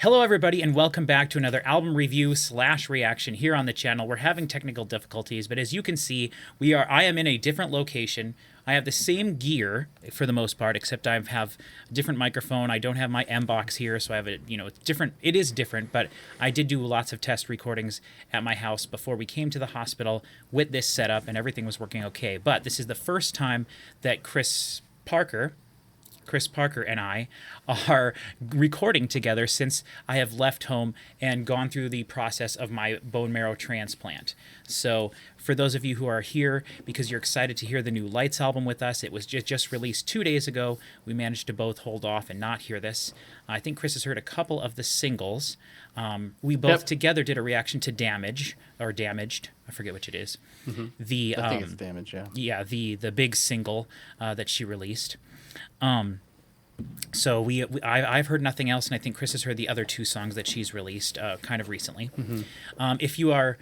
Hello, everybody, and welcome back to another album review / reaction here on the channel. We're having technical difficulties, but as you can see, I am in a different location. I have the same gear for the most part, except I have a different microphone. I don't have my M box here, so I have it's different. It is different, but I did do lots of test recordings at my house before we came to the hospital with this setup, and everything was working okay. But this is the first time that Chris Parker and I are recording together since I have left home and gone through the process of my bone marrow transplant. So for those of you who are here because you're excited to hear the new Lights album with us, it was just released 2 days ago. We managed to both hold off and not hear this. I think Chris has heard a couple of the singles. We both together did a reaction to Damaged. I forget which it is. Mm-hmm. I think it's Damaged, yeah. Yeah, the big single that she released. So I've heard nothing else, and I think Chris has heard the other 2 songs that she's released kind of recently. Mm-hmm. If you are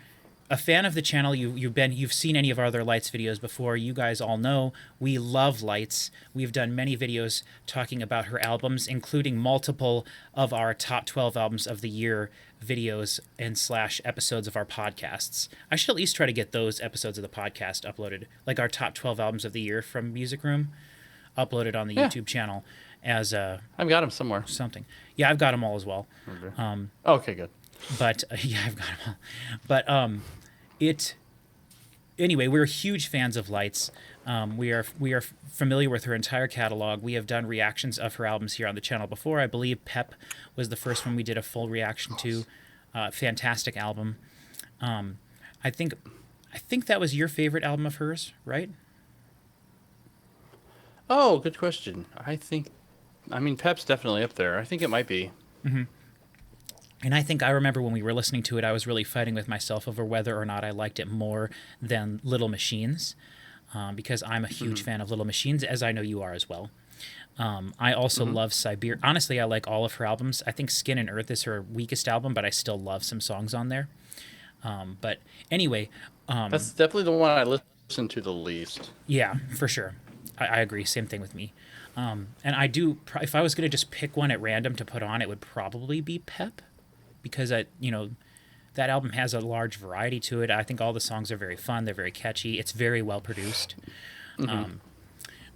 a fan of the channel, you've seen any of our other Lights videos before. You guys all know we love Lights. We've done many videos talking about her albums, including multiple of our top 12 albums of the year videos and / episodes of our podcasts. I should at least try to get those episodes of the podcast uploaded, like our top 12 albums of the year from Music Room, uploaded on the YouTube channel as I've got them somewhere. Something. Yeah, I've got them all as well. Okay, okay, good. But yeah, I've got them all. But anyway, we're huge fans of Lights. We are familiar with her entire catalog. We have done reactions of her albums here on the channel before. I believe Pep was the first one we did a full reaction to. Fantastic album. I think that was your favorite album of hers, right? Oh, good question. Pep's definitely up there. I think it might be. Mm-hmm. And I remember when we were listening to it, I was really fighting with myself over whether or not I liked it more than Little Machines, because I'm a huge fan of Little Machines, as I know you are as well. I also love Siberia. Honestly, I like all of her albums. I think Skin and Earth is her weakest album, but I still love some songs on there. But anyway... that's definitely the one I listen to the least. Yeah, for sure. I agree. Same thing with me. And I do, if I was going to just pick one at random to put on, it would probably be Pep, because that album has a large variety to it. I think all the songs are very fun. They're very catchy. It's very well produced.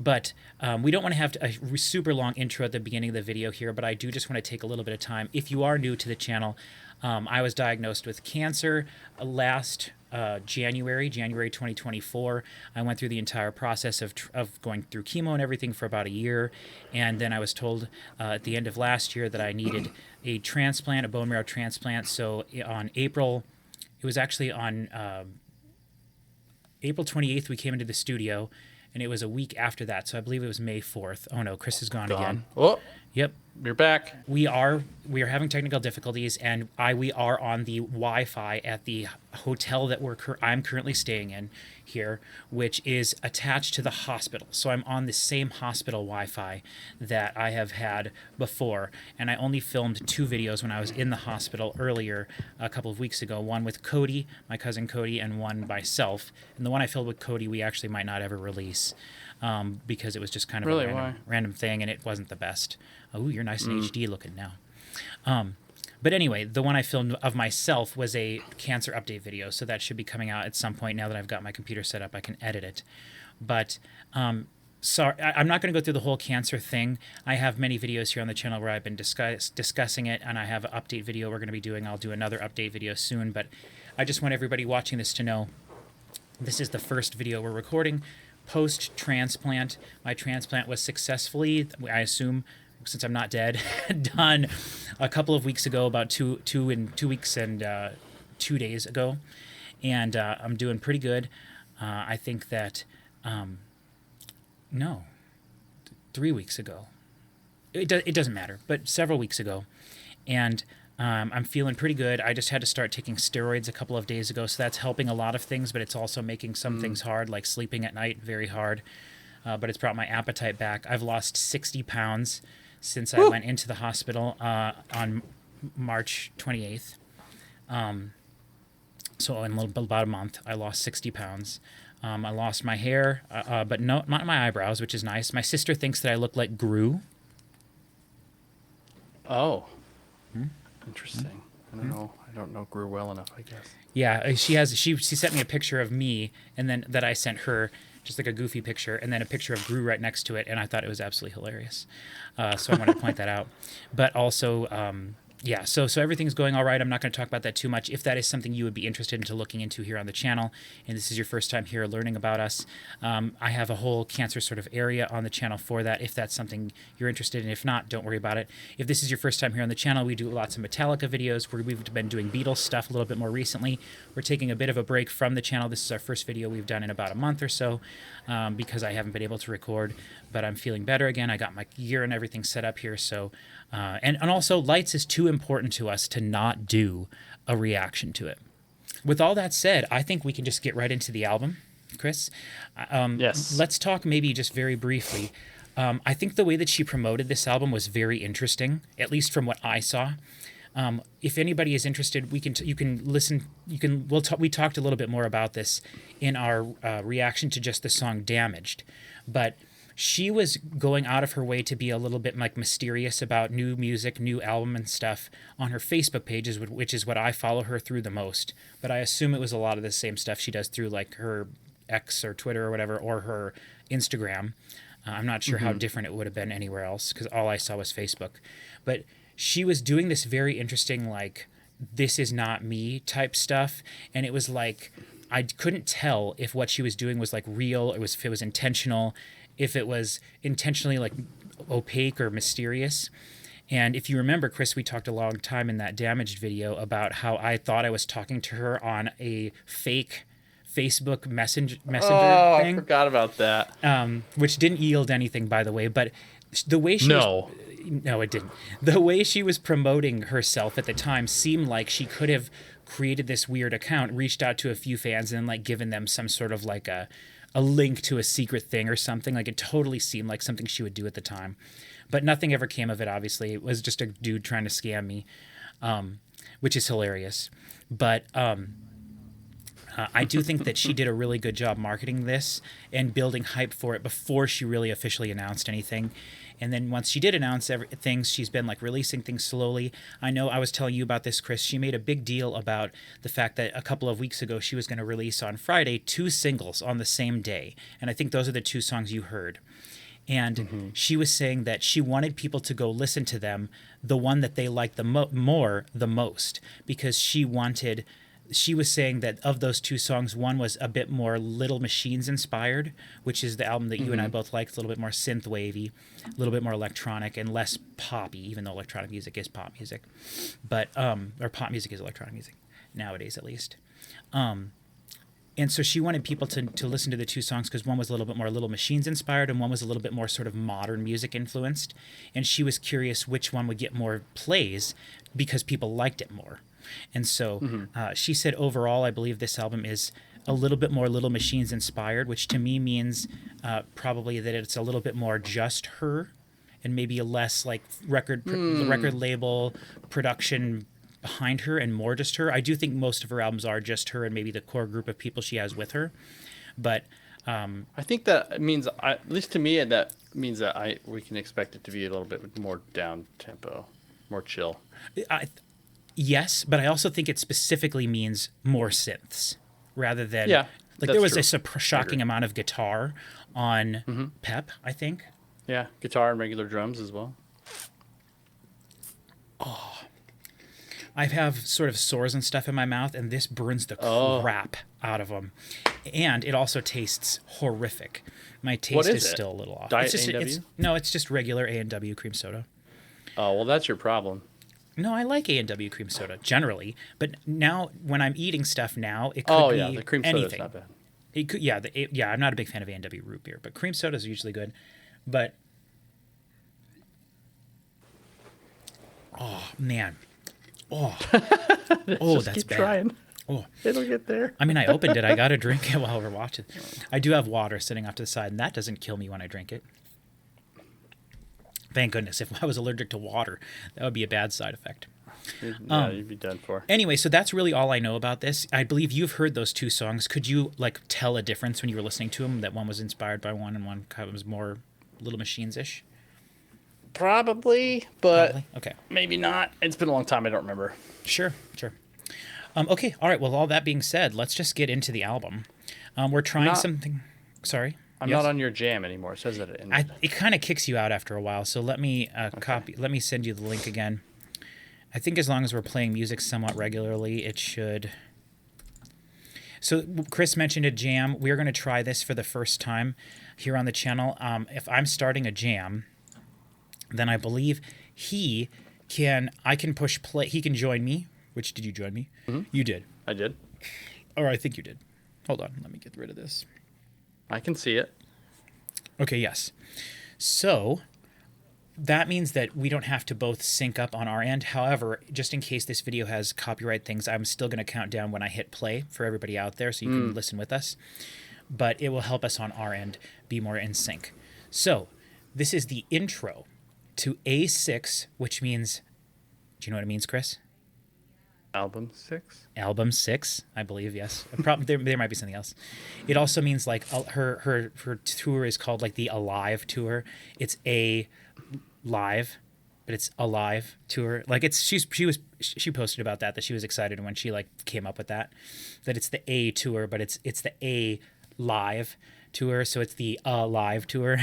But we don't want to have a super long intro at the beginning of the video here, but I do just want to take a little bit of time. If you are new to the channel, I was diagnosed with cancer last January 2024. I went through the entire process of going through chemo and everything for about a year, and then I was told at the end of last year that I needed a transplant, a bone marrow transplant. So on April 28th, we came into the studio, and it was a week after that, so I believe it was May 4th. Oh no, Chris is gone again. Oh, yep. You're back. We are having technical difficulties, and we are on the Wi-Fi at the hotel that I'm currently staying in here, which is attached to the hospital. So I'm on the same hospital Wi-Fi that I have had before, and I only filmed 2 videos when I was in the hospital earlier a couple of weeks ago. One with Cody, my cousin Cody, and one myself. And the one I filmed with Cody, we actually might not ever release. Because it was just kind of a random thing, and it wasn't the best. Oh, you're nice and HD looking now. But anyway, the one I filmed of myself was a cancer update video, so that should be coming out at some point. Now that I've got my computer set up, I can edit it. But sorry, I'm not going to go through the whole cancer thing. I have many videos here on the channel where I've been discussing it, and I have an update video we're going to be doing. I'll do another update video soon, but I just want everybody watching this to know this is the first video we're recording post-transplant. My transplant was successfully, I assume, since I'm not dead, done a couple of weeks ago, about 2 weeks and 2 days ago, and I'm doing pretty good. I think that, 3 weeks ago. It doesn't matter, but several weeks ago, and I'm feeling pretty good. I just had to start taking steroids a couple of days ago, so that's helping a lot of things, but it's also making some things hard, like sleeping at night, very hard. But it's brought my appetite back. I've lost 60 pounds since I went into the hospital on March 28th. So in about a month, I lost 60 pounds. I lost my hair, but not my eyebrows, which is nice. My sister thinks that I look like Gru. Oh. Interesting. I don't know. I don't know Grew well enough, I guess. Yeah, she sent me a picture of me, and then that I sent her, just like a goofy picture, and then a picture of Gru right next to it, and I thought it was absolutely hilarious. So I wanted to point that out. But also, yeah, so everything's going all right. I'm not going to talk about that too much. If that is something you would be interested into looking into here on the channel, and this is your first time here learning about us, I have a whole cancer sort of area on the channel for that, if that's something you're interested in. If not, don't worry about it. If this is your first time here on the channel, we do lots of Metallica videos where we've been doing Beatles stuff a little bit more recently. We're taking a bit of a break from the channel. This is our first video we've done in about a month or so, because I haven't been able to record, but I'm feeling better again. I got my gear and everything set up here, so and also lights is too important to us to not do a reaction to it. With all that said, I think we can just get right into the album, Chris. Yes. Let's talk maybe just very briefly. I think the way that she promoted this album was very interesting, at least from what I saw. If anybody is interested, we can listen. We talked a little bit more about this in our reaction to just the song "Damaged," but she was going out of her way to be a little bit like mysterious about new music, new album and stuff on her Facebook pages, which is what I follow her through the most. But I assume it was a lot of the same stuff she does through like her X or Twitter or whatever, or her Instagram. I'm not sure how different it would have been anywhere else because all I saw was Facebook. But she was doing this very interesting, like, this is not me type stuff. And it was like, I couldn't tell if what she was doing was like real, if it was intentional, if it was intentionally like opaque or mysterious. And if you remember, Chris, we talked a long time in that Damaged video about how I thought I was talking to her on a fake Facebook messenger thing. I forgot about that. Which didn't yield anything, by the way. But the way she No, it didn't. The way she was promoting herself at the time seemed like she could have created this weird account, reached out to a few fans, and then like given them some sort of like a link to a secret thing or something. Like it totally seemed like something she would do at the time. But nothing ever came of it, obviously. It was just a dude trying to scam me, which is hilarious. But I do think that she did a really good job marketing this and building hype for it before she really officially announced anything. And then once she did announce things, she's been like releasing things slowly. I know I was telling you about this, Chris. She made a big deal about the fact that a couple of weeks ago she was going to release on Friday 2 singles on the same day. And I think those are the 2 songs you heard. And she was saying that she wanted people to go listen to them, the one that they liked the most, because she was saying that of those 2 songs, one was a bit more Little Machines inspired, which is the album that you and I both liked. It's a little bit more synth wavy, a little bit more electronic and less poppy, even though electronic music is pop music. But or pop music is electronic music nowadays, at least. And so she wanted people to listen to the 2 songs because one was a little bit more Little Machines inspired and one was a little bit more sort of modern music influenced. And she was curious which one would get more plays because people liked it more. And so she said overall, I believe this album is a little bit more Little Machines inspired, which to me means probably that it's a little bit more just her and maybe a less like record label production behind her and more just her. I do think most of her albums are just her and maybe the core group of people she has with her. But I think that means, at least to me, that means that we can expect it to be a little bit more down tempo, more chill. Yes, but I also think it specifically means more synths rather than like there was a shocking amount of guitar on Pep, I think. Yeah, guitar and regular drums as well. Oh, I have sort of sores and stuff in my mouth, and this burns the crap out of them. And it also tastes horrific. My taste is still a little off. Diet it's just, A&W? No, it's just regular A&W cream soda. Oh, well, that's your problem. No, I like A&W cream soda generally, but now when I'm eating stuff now, it could be the cream soda is anything. not bad. It could, I'm not a big fan of A&W root beer, but cream soda is usually good. But oh man, that's keep bad. Trying. Oh, It'll get there. I mean, I opened it. I got to drink it while we're watching. I do have water sitting off to the side, and that doesn't kill me when I drink it. Thank goodness. If I was allergic to water, that would be a bad side effect. Yeah, you'd be done for. Anyway, so that's really all I know about this. I believe you've heard those 2 songs. Could you like tell a difference when you were listening to them? That one was inspired by one and one kind of was more Little Machines-ish? Probably, but Probably? Okay. maybe not. It's been a long time. I don't remember. Sure. Okay. All right. Well, all that being said, let's just get into the album. We're trying something. Sorry. I'm Yes? not on your jam anymore. It says that it ended. It kind of kicks you out after a while. So let me copy. Let me send you the link again. I think as long as we're playing music somewhat regularly, it should. So Chris mentioned a jam. We're going to try this for the first time here on the channel. If I'm starting a jam, then I believe I can push play. He can join me. Which, did you join me? Mm-hmm. You did. I did. Or I think you did. Hold on. Let me get rid of this. I can see it. Okay, yes. So that means that we don't have to both sync up on our end. However, just in case this video has copyright things, I'm still going to count down when I hit play for everybody out there so you can listen with us. But it will help us on our end be more in sync. So this is the intro to A6, which means, do you know what it means, Chris? Album 6? Album 6, I believe, yes. Probably there might be something else. It also means like her tour is called like the Alive tour. It's a live, but it's Alive tour. Like she posted about that she was excited when she like came up with that it's the A tour, but it's the A live tour, so it's the Alive tour.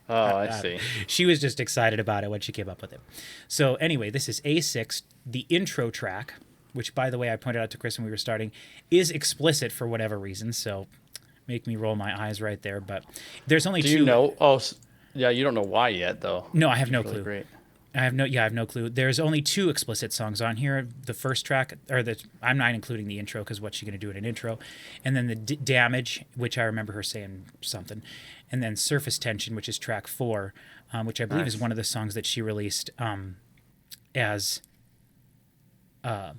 Oh, I see. She was just excited about it when she came up with it. So anyway, this is A6, the intro track, which, by the way, I pointed out to Chris when we were starting, is explicit for whatever reason. So make me roll my eyes right there. But there's only two. Do you know? Oh, yeah, you don't know why yet, though. No, I have no Really clue. great. I have no clue. There's only 2 explicit songs on here. The first track, I'm not including the intro because what's she going to do in an intro? And then the Damage, which I remember her saying something. And then Surface Tension, which is track 4, which I believe is one of the songs that she released as one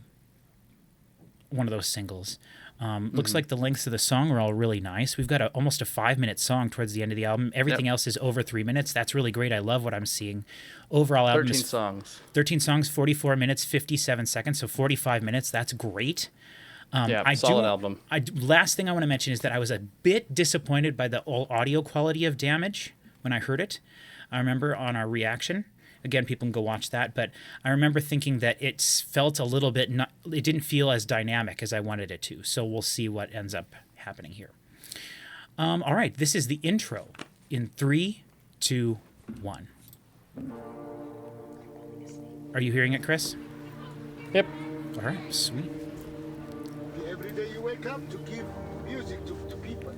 of those singles. Looks like the lengths of the song are all really nice. We've got almost a 5-minute song towards the end of the album. Everything else is over 3 minutes. That's really great. I love what I'm seeing. Overall album 13 is songs. 13 songs, 44 minutes, 57 seconds, so 45 minutes. That's great. Solid album. Last thing I want to mention is that I was a bit disappointed by the audio quality of Damage when I heard it. I remember on our reaction. Again, people can go watch that, but I remember thinking that it felt a little bit, it didn't feel as dynamic as I wanted it to. So we'll see what ends up happening here. All right, this is the intro in 3, 2, 1. Are you hearing it, Chris? Yep. All right, sweet. Every day you wake up to give music to people.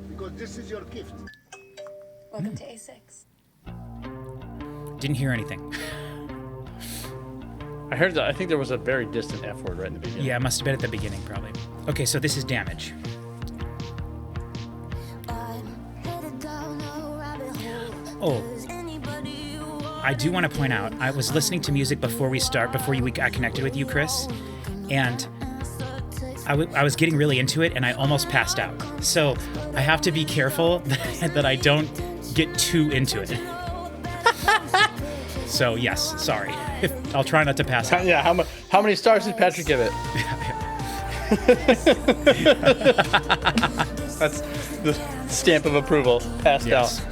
Because this is your gift. Welcome to A6. Didn't hear anything. I heard that. I think there was a very distant F word right in the beginning. Yeah, it must have been at the beginning, probably. Okay, so this is Damage. Oh, I do want to point out, I was listening to music before I connected with you, Chris, and I was getting really into it, and I almost passed out. So I have to be careful that I don't get too into it. So yes, sorry. I'll try not to pass out. Yeah. How many stars did Patrick give it? That's the stamp of approval. Passed Yes. out.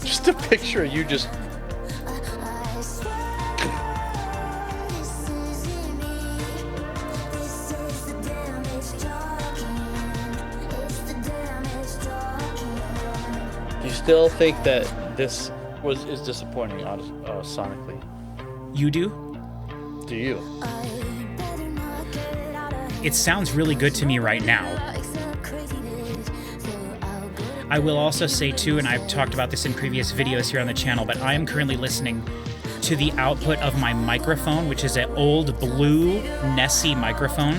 Just a picture of you just. You still think that this is disappointing sonically? You do? Do you? It sounds really good to me right now. I will also say too, and I've talked about this in previous videos here on the channel, but I am currently listening to the output of my microphone, which is an old blue Nessie microphone.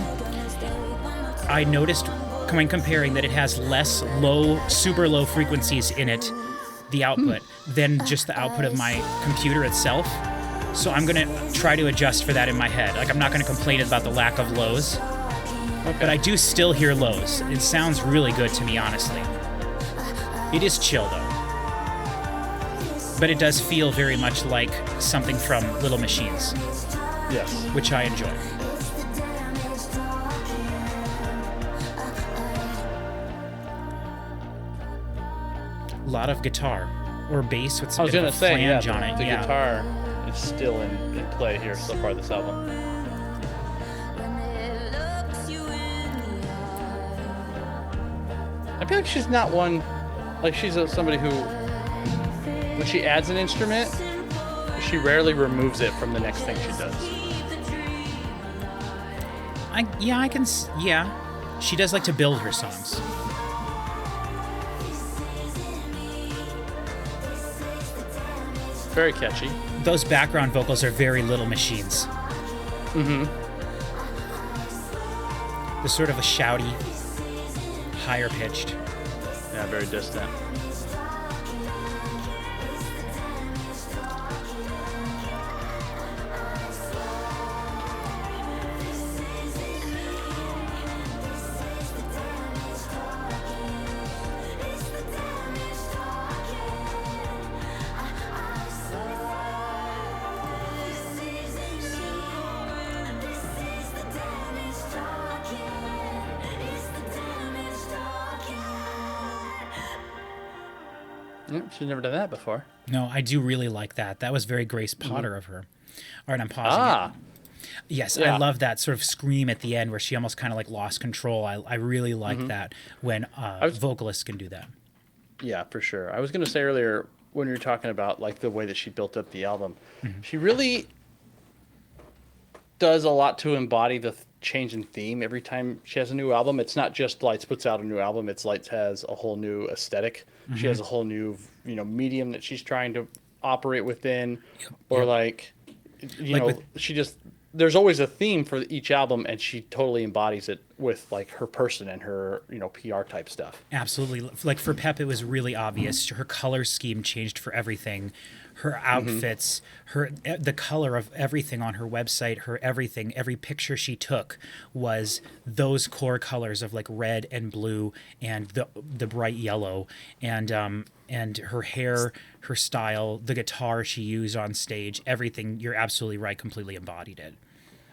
I noticed when comparing that it has less super low frequencies in it, the output, than just the output of my computer itself. So I'm gonna try to adjust for that in my head. Like, I'm not gonna complain about the lack of lows, but I do still hear lows. It sounds really good to me, honestly. It is chill though, but it does feel very much like something from Little Machines. Yes. Which I enjoy. A lot of guitar. or bass with I some was bit gonna of a say, yeah, flange on it. the Yeah. guitar is still in play here so far this album. I feel like she's not one, like somebody who, when she adds an instrument, she rarely removes it from the next thing she does. Yeah. She does like to build her songs. Very catchy. Those background vocals are very Little Machines. Mm-hmm. They're sort of a shouty, higher pitched. Yeah, very distant. Yep, she's never done that before. No, I do really like that. That was very Grace Potter of her. All right, I'm pausing it. Yes, Yeah. I love that sort of scream at the end where she almost kind of like lost control. I really like that when vocalists can do that. Yeah, for sure. I was going to say earlier when you were talking about like the way that she built up the album, she really does a lot to embody the change in theme every time she has a new album. It's not just Lights puts out a new album. It's Lights has a whole new aesthetic. She has a whole new, medium that she's trying to operate within, or she just, there's always a theme for each album, and she totally embodies it with like her person and her, PR type stuff. Absolutely. Like for Pep, it was really obvious. Her color scheme changed for everything. Her outfits, the color of everything on her website, her everything, every picture she took was those core colors of like red and blue and the bright yellow, and her hair, her style, the guitar she used on stage, everything. You're absolutely right. Completely embodied it.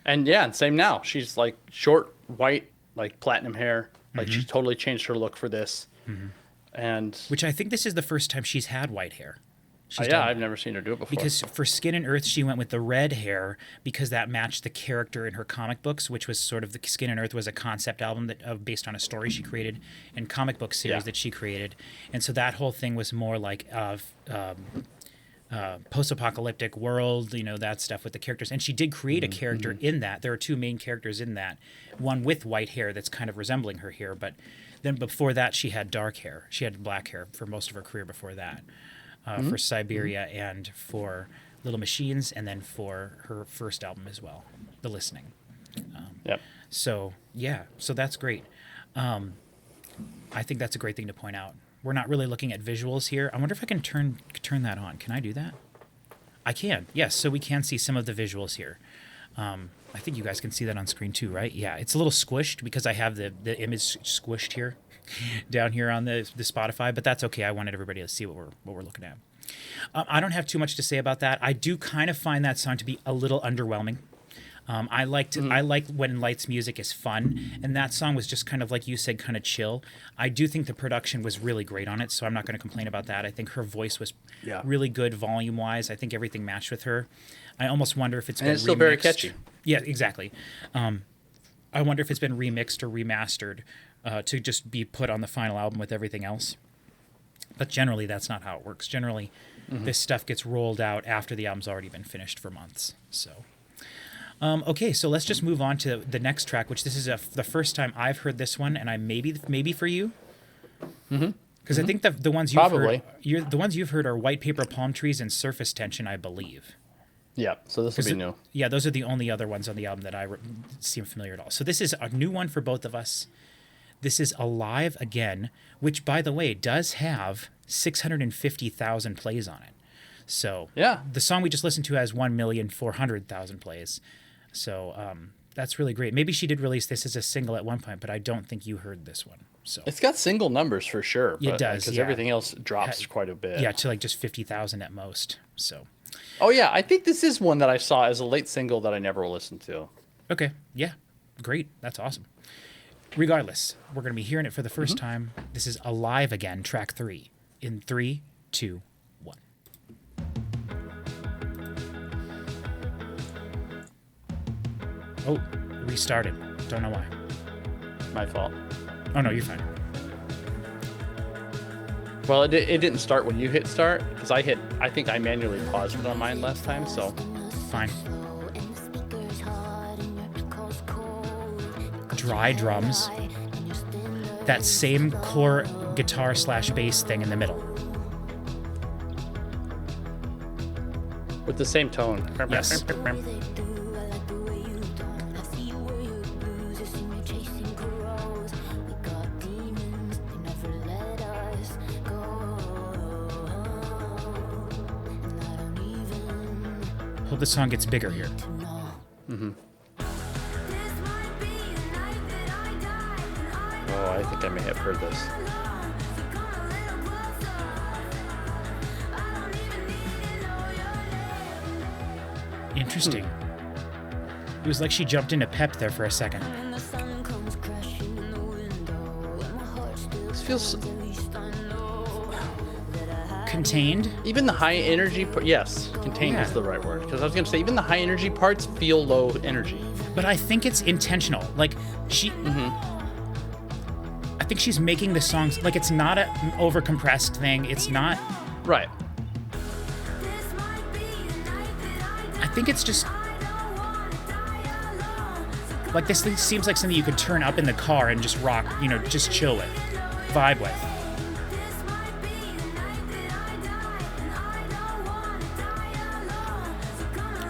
And yeah, and same now. She's like short, white, like platinum hair. Like she's totally changed her look for this. And Which I think this is the first time she's had white hair. I've never seen her do it before. Because for Skin and Earth, she went with the red hair because that matched the character in her comic books, which was sort of Skin and Earth was a concept album that based on a story she created and comic book series that she created, and so that whole thing was more like post-apocalyptic world, that stuff with the characters. And she did create a character in that. There are two main characters in that, one with white hair that's kind of resembling her hair, but then before that she had dark hair. She had black hair for most of her career before that. For Siberia and for Little Machines, and then for her first album as well, The Listening. So that's great. I think that's a great thing to point out. We're not really looking at visuals here. I wonder if I can turn that on. Can I do that? I can. Yes, so we can see some of the visuals here. I think you guys can see that on screen too, right? Yeah, it's a little squished because I have the image squished here. Down here on the Spotify, but that's okay. I wanted everybody to see what we're looking at. I don't have too much to say about that. I do kind of find that song to be a little underwhelming. I like when Lights music is fun, and that song was just kind of like you said, kind of chill. I do think the production was really great on it, so I'm not going to complain about that. I think her voice was really good volume wise. I think everything matched with her. I almost wonder if it's been still very catchy. Yeah, exactly. I wonder if it's been remixed or remastered to just be put on the final album with everything else. But generally, that's not how it works. Generally, this stuff gets rolled out after the album's already been finished for months. So, okay, so let's just move on to the next track, which this is the first time I've heard this one, and I maybe for you. Because I think the ones you've heard, the ones you've heard are White Paper Palm Trees and Surface Tension, I believe. Yeah, so this will be new. Yeah, those are the only other ones on the album that seem familiar at all. So this is a new one for both of us. This is Alive Again, which, by the way, does have 650,000 plays on it. So the song we just listened to has 1,400,000 plays. So that's really great. Maybe she did release this as a single at one point, but I don't think you heard this one. So it's got single numbers for sure. It does, because everything else drops quite a bit. Yeah, to like just 50,000 at most. So. Oh yeah, I think this is one that I saw as a late single that I never listened to. Okay, yeah, great. That's awesome. Regardless, we're going to be hearing it for the first time. This is Alive Again, track 3. In 3, 2, 1. Oh, restarted. Don't know why. My fault. Oh, no, you're fine. Well, it didn't start when you hit start, because I think I manually paused it on mine last time, so. Fine. Dry drums. That same core guitar / bass thing in the middle. With the same tone. Yes. Hope the song gets bigger here. Oh, I think I may have heard this. Interesting. It was like she jumped into Pep there for a second. This feels Contained? even the high energy. Yes, contained is Yeah. the right word. Because I was gonna say even the high energy parts feel low energy. But I think it's intentional. Like, she... I think she's making the songs... Like, it's not an over-compressed thing. It's not... Right. I think it's just... Like, this thing seems like something you could turn up in the car and just rock, you know, just chill with. Vibe with.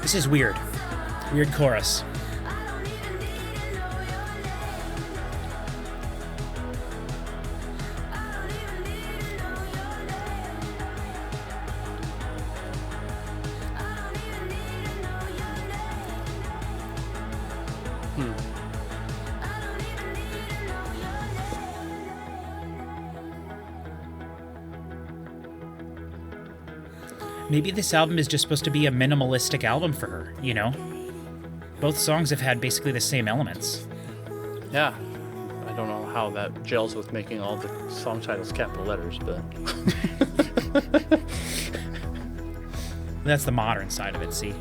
This is weird. Weird chorus. Maybe this album is just supposed to be a minimalistic album for her, you know? Both songs have had basically the same elements. Yeah. I don't know how that gels with making all the song titles capital letters, but That's the modern side of it, see?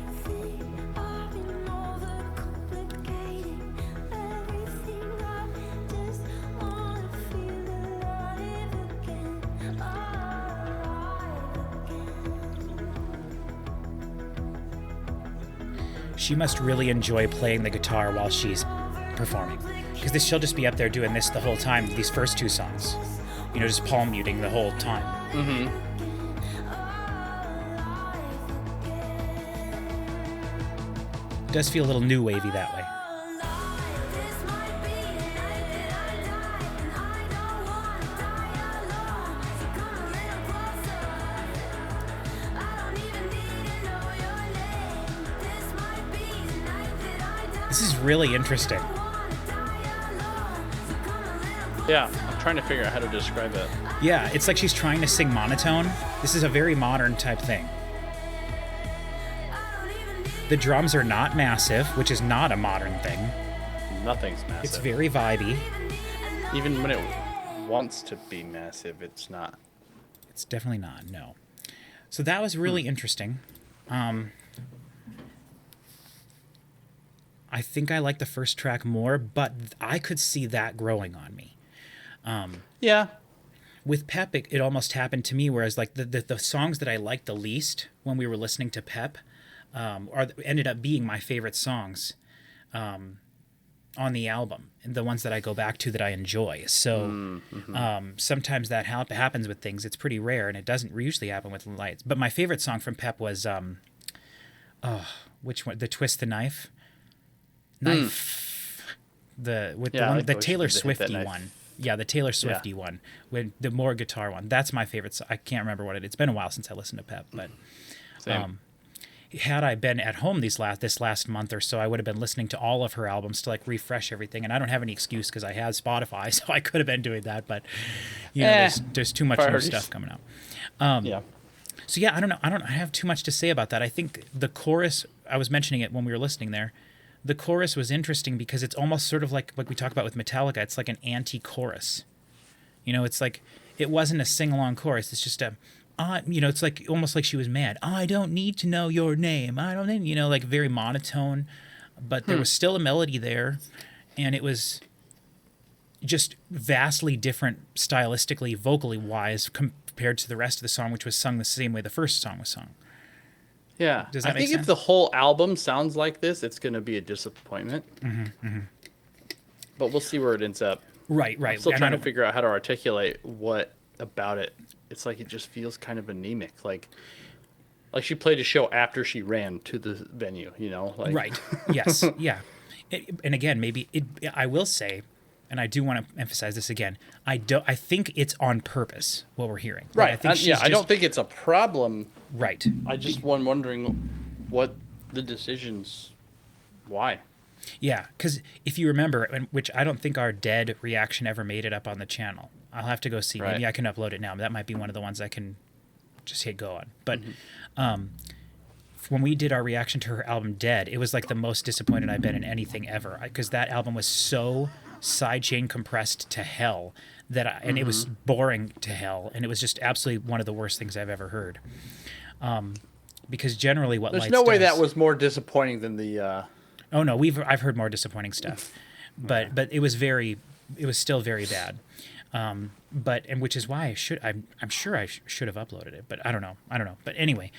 She must really enjoy playing the guitar while she's performing. Because she'll just be up there doing this the whole time, these first two songs. You know, just palm muting the whole time. It does feel a little new wavy that way. This is really interesting. yeah, I'm trying to figure out how to describe it. Yeah, it's like she's trying to sing monotone. This is a very modern type thing. The drums are not massive, which is not a modern thing. Nothing's massive. It's very vibey. Even when it wants to be massive, it's not. It's definitely not, no. So that was really interesting. I think I like the first track more, but I could see that growing on me. Yeah. With Pep, it almost happened to me, whereas like the songs that I liked the least when we were listening to Pep ended up being my favorite songs on the album, and the ones that I go back to that I enjoy. So sometimes that happens with things. It's pretty rare, and it doesn't usually happen with Lights. But my favorite song from Pep was, which one? The Twist the Knife? Knife. The Taylor Swifty one. Yeah, the Taylor Swifty one, with the more guitar one. That's my favorite. I can't remember what it is. It's been a while since I listened to Pep, but had I been at home this last month or so, I would have been listening to all of her albums to like refresh everything. And I don't have any excuse because I have Spotify, so I could have been doing that. But you know, there's too much new stuff coming out. Yeah. So yeah, I don't know. I don't have too much to say about that. I think the chorus, I was mentioning it when we were listening there. The chorus was interesting because it's almost sort of like we talk about with Metallica. It's like an anti-chorus. You know, it's like, it wasn't a sing-along chorus. It's just it's like almost like she was mad. I don't need to know your name. I don't need, like very monotone. but there was still a melody there, and it was just vastly different stylistically, vocally wise, compared to the rest of the song, which was sung the same way the first song was sung. Yeah. Does that I make think sense? if the whole album sounds like this, it's going to be a disappointment. But we'll see where it ends up. Right. I'm still And I trying to don't- figure out how to articulate what about it. It's like it just feels kind of anemic. Like she played a show after she ran to the venue, you know? Like, Right. Yes. Yeah. And again, maybe I will say, and I do want to emphasize this again. I think it's on purpose what we're hearing. Right. I think I don't think it's a problem. Right. I just wondering what the decisions. Why? Yeah, because if you remember, which I don't think our Dead reaction ever made it up on the channel. I'll have to go see. Right. Maybe I can upload it now. But that might be one of the ones I can just hit go on. But when we did our reaction to her album Dead, it was like the most disappointed I've been in anything ever, because that album was so sidechain compressed to hell and it was boring to hell, and it was just absolutely one of the worst things I've ever heard. Because generally, what There's Lights no way does- that was more disappointing than the. Oh no, I've heard more disappointing stuff, but it was still very bad. And which is why I'm sure I should have uploaded it, but I don't know. But anyway,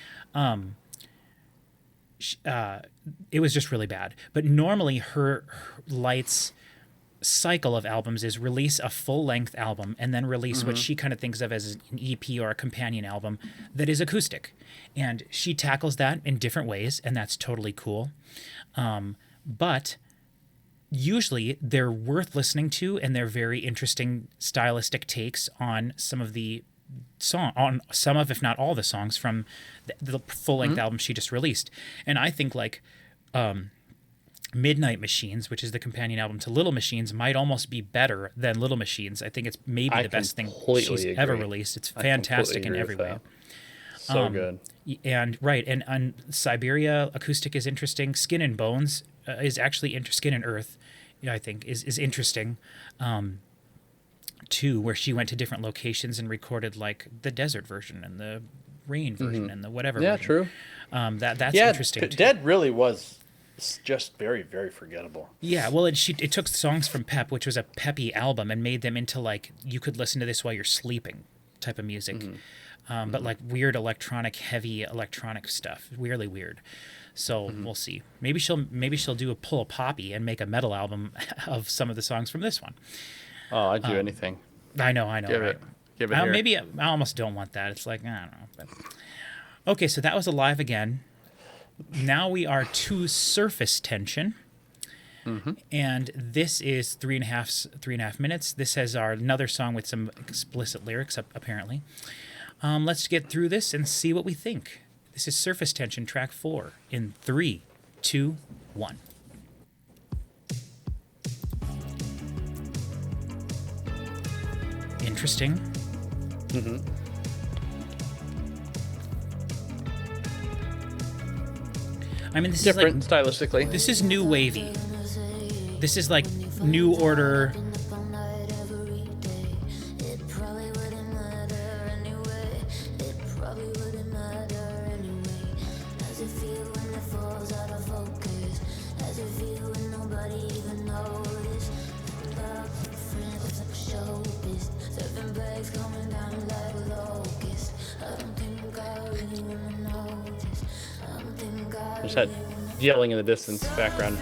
it was just really bad. But normally her Lights cycle of albums is release a full-length album and then release what she kind of thinks of as an EP or a companion album that is acoustic. And she tackles that in different ways, and that's totally cool. But usually they're worth listening to, and they're very interesting stylistic takes on some of, if not all the songs from the full-length album she just released. And I think like Midnight Machines, which is the companion album to Little Machines, might almost be better than Little Machines. I think it's maybe the best thing completely she's ever agree. released. It's I fantastic completely in agree every with way. that. So good. And on Siberia, acoustic is interesting. Skin and Bones is actually Skin and Earth, I think, is interesting. Too, where she went to different locations and recorded like the desert version and the rain version and the whatever. Yeah, version. true. That's interesting. Too. Dead really was just very, very forgettable. Yeah, well, it took songs from Pep, which was a peppy album, and made them into like you could listen to this while you're sleeping type of music. But like weird heavy electronic stuff, weirdly weird. So we'll see. Maybe she'll do a pull a Poppy and make a metal album of some of the songs from this one. Oh, I'd do anything. I know. Give Right? it here. Maybe I almost don't want that. It's like I don't know. But okay, so that was Alive Again. Now we are to Surface Tension. And this is 3.5 minutes. This has another song with some explicit lyrics, apparently. Let's get through this and see what we think. This is Surface Tension, track 4, in 3, 2, 1. Interesting. I mean, this Different is like, stylistically. this is new wavy. This is like New Order. There's that yelling in the distance background.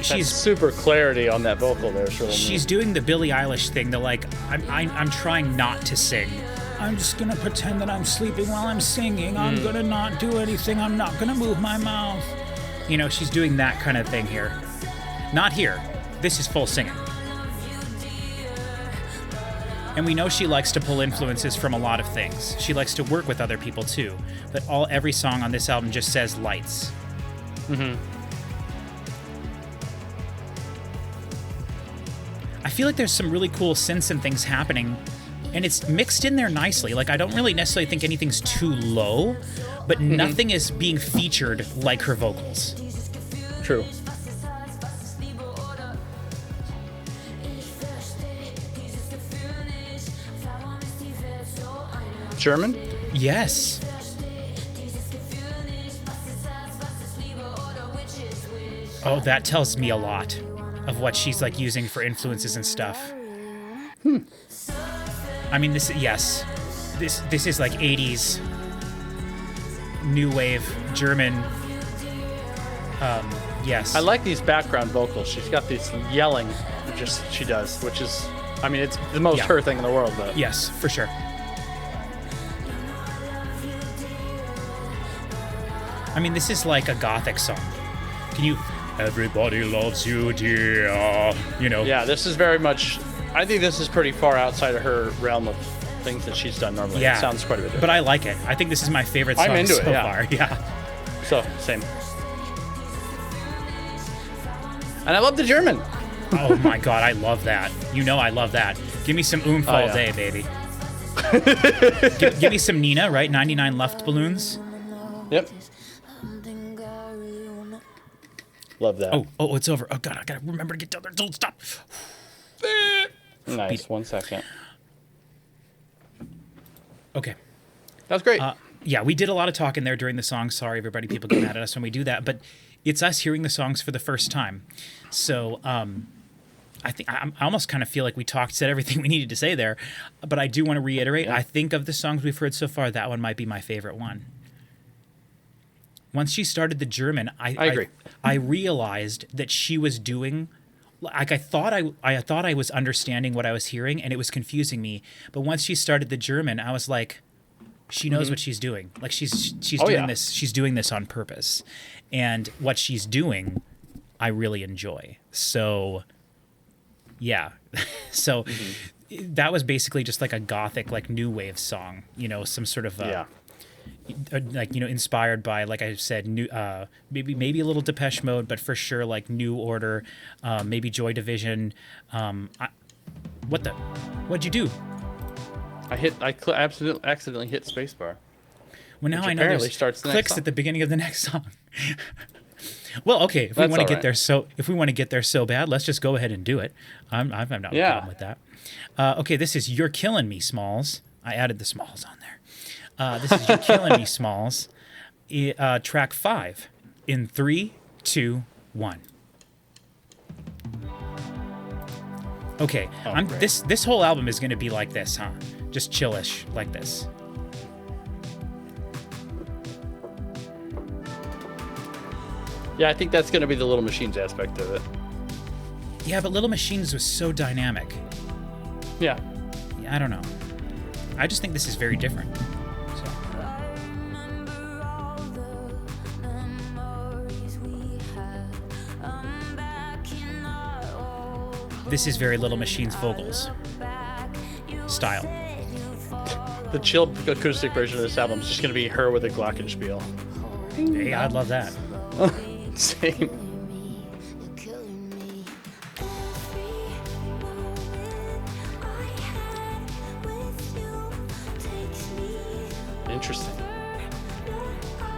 She's super clarity on that vocal there. she's doing the Billie Eilish thing. They're like, I'm trying not to sing. I'm just gonna pretend that I'm sleeping while I'm singing. I'm gonna not do anything. I'm not gonna move my mouth. You know, she's doing that kind of thing here. Not here. This is full singing. And we know she likes to pull influences from a lot of things. She likes to work with other people too. But every song on this album just says lights. Mm-hmm. I feel like there's some really cool synths and things happening, and it's mixed in there nicely. Like, I don't really necessarily think anything's too low, but nothing is being featured like her vocals. True. German? Yes. Oh, that tells me a lot of what she's like using for influences and stuff. I mean, this is like 80s new wave German. Yes. I like these background vocals. She's got this yelling, she does, which is, I mean, it's the most her thing in the world, though. Yes, for sure. I mean, this is like a gothic song. Can you... Everybody loves you, dear. You know. Yeah, this is very much... I think this is pretty far outside of her realm of things that she's done normally. Yeah. It sounds quite a bit different. But I like it. I think this is my favorite song I'm into so it, yeah. far. Yeah. So, same. And I love the German. Oh my god, I love that. You know I love that. Give me some oomph all day, baby. give me some Nina, right? 99 Left balloons. Yep. Love that. Oh, it's over. Oh god, I gotta remember to get down there. Don't stop. Nice. 1 second. Okay. That was great. Yeah, we did a lot of talking there during the song. Sorry, everybody. People get mad at us when we do that, but it's us hearing the songs for the first time. So I think I almost kind of feel like we said everything we needed to say there, but I do want to reiterate. I think of the songs we've heard so far, that one might be my favorite one. Once she started the German, I agree. I realized that she was doing, like I thought I was understanding what I was hearing, and it was confusing me. But once she started the German, I was like, she knows what she's doing. Like she's doing this. She's doing this on purpose, and what she's doing, I really enjoy. So, yeah, so that was basically just like a gothic, like new wave song. You know, some sort of like, you know, inspired by, like I said, new maybe a little Depeche Mode, but for sure like New Order, maybe Joy Division. What'd you do? I accidentally hit spacebar. Well, now Which I know apparently there's starts the next clicks song. at the beginning of the next song. Well, okay, if we want to get there so bad, let's just go ahead and do it. I'm not a problem with that. Okay, this is You're Killing Me, Smalls. I added the Smalls on there. This is You're Killing Me, Smalls. Track 5 in 3, 2, 1. Okay, this whole album is going to be like this, huh? Just chillish like this. Yeah, I think that's going to be the Little Machines aspect of it. Yeah, but Little Machines was so dynamic. Yeah. I don't know. I just think this is very different. So. This is very Little Machines vocals style. The chill acoustic version of this album is just going to be her with a glockenspiel. Hey, I'd love that. Same. Interesting.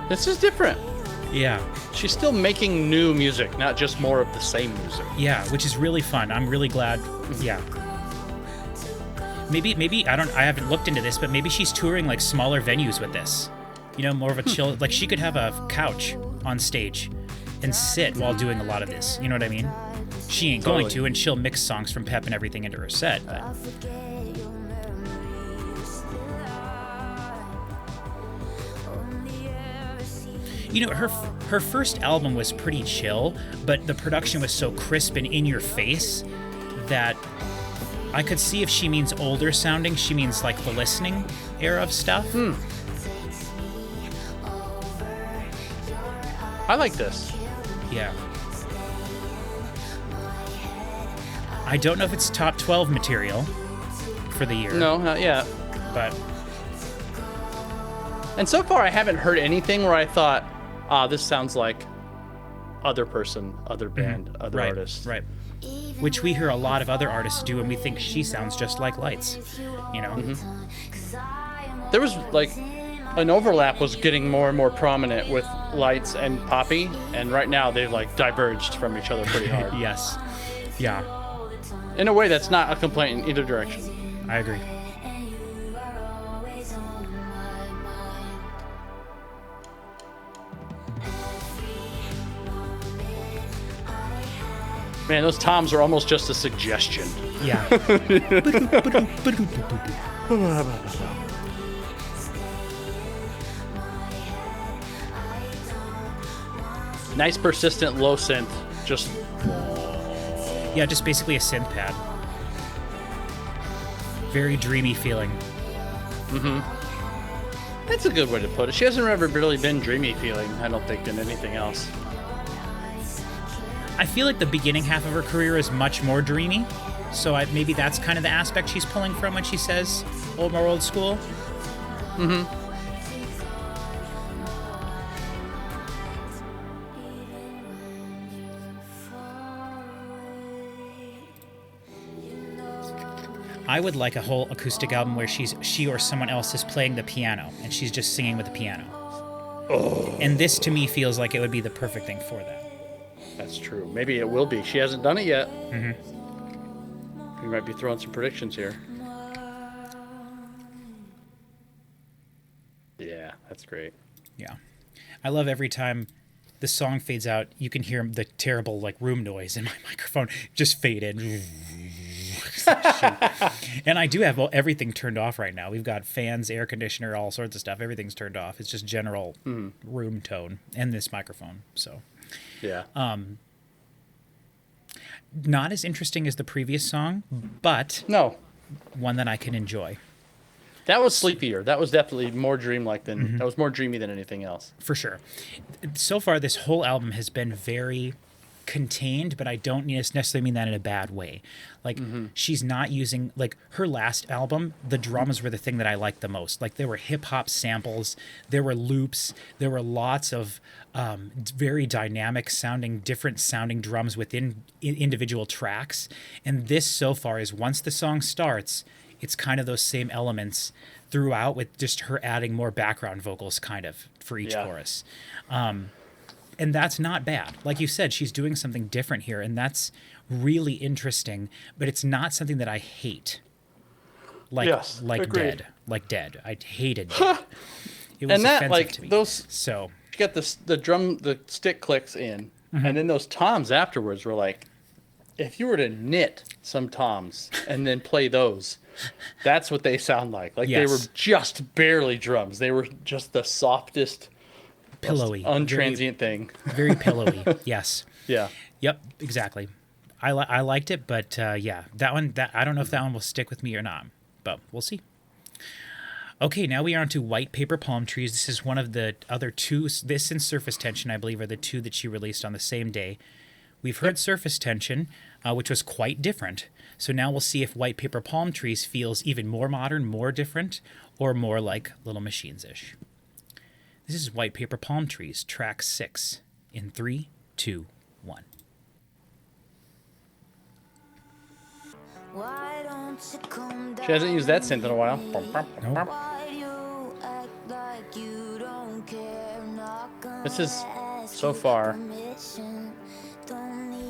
This is different. Yeah. She's still making new music, not just more of the same music. Yeah, which is really fun. I'm really glad. Yeah. Maybe I haven't looked into this, but maybe she's touring like smaller venues with this. You know, more of a chill, like she could have a couch on stage and sit while doing a lot of this. You know what I mean? She ain't going to, and she'll mix songs from Pep and everything into her set, but you know, her first album was pretty chill, but the production was so crisp and in your face that I could see if she means older sounding, she means like the listening era of stuff. I like this. Yeah. I don't know if it's top 12 material, for the year. No, not yet. But And so far, I haven't heard anything where I thought, this sounds like other person, other band, other artist. Right. Which we hear a lot of other artists do, and we think she sounds just like Lights. You know? There was like an overlap was getting more and more prominent with Lights and Poppy, and right now they've like diverged from each other pretty hard. Yes. Yeah, In a way that's not a complaint in either direction. I agree. Man, those toms are almost just a suggestion. Yeah. Nice persistent low synth. Just Yeah, just basically a synth pad. Very dreamy feeling. that's a good way to put it. She hasn't ever really been dreamy feeling, I don't think, in anything else. I feel like the beginning half of her career is much more dreamy, so maybe that's kind of the aspect she's pulling from when she says old more old school. I would like a whole acoustic album where she or someone else is playing the piano and she's just singing with the piano. Oh. And this to me feels like it would be the perfect thing for that. That's true. Maybe it will be. She hasn't done it yet. We might be throwing some predictions here. Yeah, that's great. Yeah. I love every time the song fades out, you can hear the terrible like room noise in my microphone just fade in. And I do have everything turned off right now. We've got fans, air conditioner, all sorts of stuff. Everything's turned off. It's just general room tone and this microphone. So Yeah. not as interesting as the previous song, but No, one that I can enjoy. that was sleepier. That was definitely more dreamlike than that was more dreamy than anything else. For sure. So far, this whole album has been very contained, but I don't necessarily mean that in a bad way. Like, she's not using, like, her last album, the drums were the thing that I liked the most. Like, there were hip-hop samples, there were loops, there were lots of very dynamic sounding, different sounding drums within individual tracks. And this, so far, is once the song starts, it's kind of those same elements throughout, with just her adding more background vocals kind of for each chorus. And that's not bad. Like you said, she's doing something different here, and that's really interesting, but it's not something that I hate. Like agreed. Dead. I hated Dead. It was And that, offensive like, to me. those- So, You got the stick clicks in, and then those toms afterwards were like, if you were to knit some toms and then play those, that's what they sound like. Like they were Yes. just barely drums. They were just the softest, pillowy. untransient thing. Very pillowy. Yes. Yeah. Yep, exactly. I liked it, but yeah, that one, I don't know if that one will stick with me or not, but we'll see. Okay, now we are on to White Paper Palm Trees. This is one of the other two. This and Surface Tension, I believe, are the two that she released on the same day. We've heard Surface Tension, which was quite different. So now we'll see if White Paper Palm Trees feels even more modern, more different, or more like Little Machines-ish. This is White Paper Palm Trees, track 6, in 3, 2, 1. She hasn't used that synth in a while. This is, so far,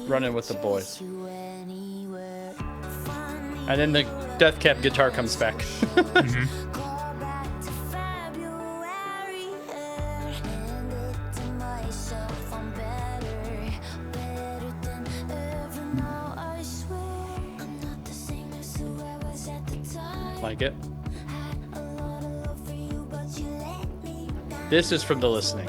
Running with the Boys. And then the Death Cab guitar comes back. Like it? This is from the listening.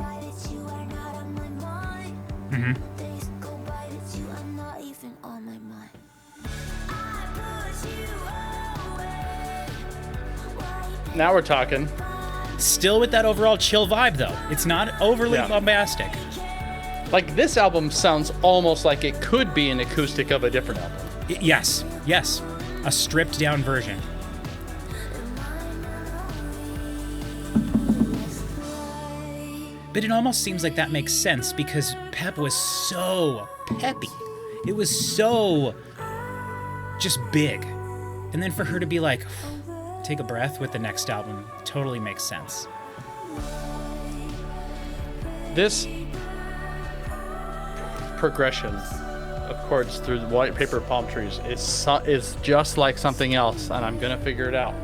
Now we're talking. Still with that overall chill vibe, though. It's not overly bombastic. Like, this album sounds almost like it could be an acoustic of a different album. Yes. A stripped down version. But it almost seems like that makes sense because Pep was so peppy. It was so just big. And then for her to be like, take a breath with the next album totally makes sense. This progression of chords through the white paper palm trees is just like something else, and I'm gonna figure it out.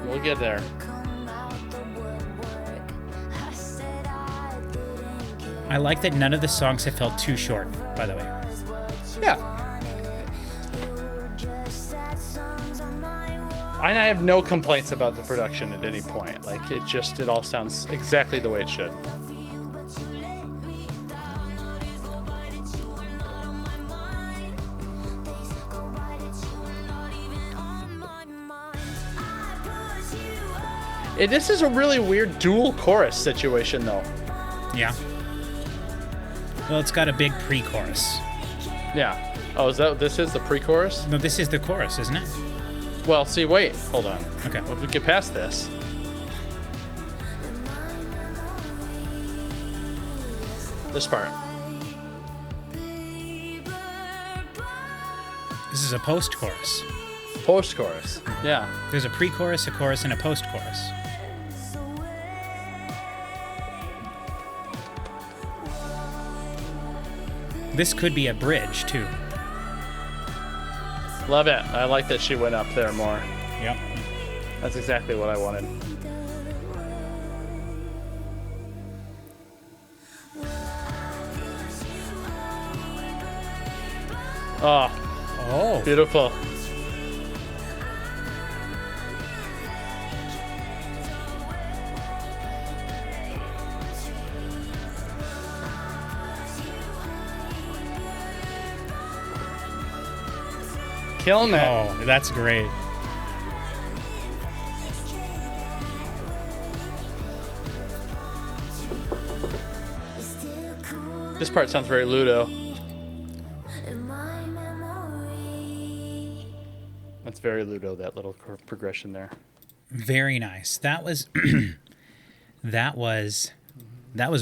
We'll get there. I like that none of the songs have felt too short, by the way. Yeah. I have no complaints about the production at any point. Like, it all sounds exactly the way it should. This is a really weird dual chorus situation, though. Yeah. Well, it's got a big pre-chorus. Yeah. Oh, this is the pre-chorus? No, this is the chorus, isn't it? Well, see, wait, hold on. Okay. If we get past this. This part. This is a post-chorus. Post-chorus. Yeah. There's a pre-chorus, a chorus, and a post-chorus. This could be a bridge, too. Love it. I like that she went up there more. Yep. That's exactly what I wanted. Oh, beautiful. Killing it. Oh, that's great. This part sounds very Ludo. That's very Ludo, that little progression there. Very nice. That was that was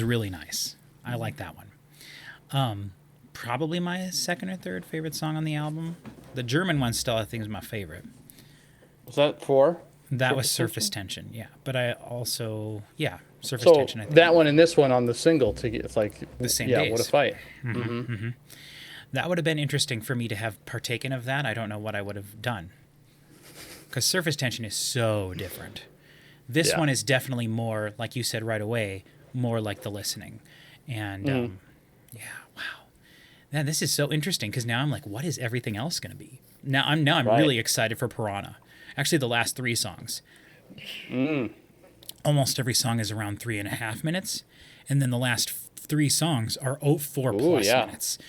really nice. I like that one. Probably my second or third favorite song on the album. The German one still I think is my favorite. Was that 4? That was Surface Tension, yeah. But I also, Surface So Tension. I think that one and this one on the single it's like the same yeah, days. what a fight. That would have been interesting for me to have partaken of that. I don't know what I would have done. Because Surface Tension is so different. This one is definitely more, like you said right away, more like the listening. And wow. Man, this is so interesting because now I'm like, what is everything else going to be? Now I'm Right. really excited for Piranha. Actually, the last 3 songs. Almost every song is around 3.5 minutes. And then the last 3 songs are 4 plus minutes.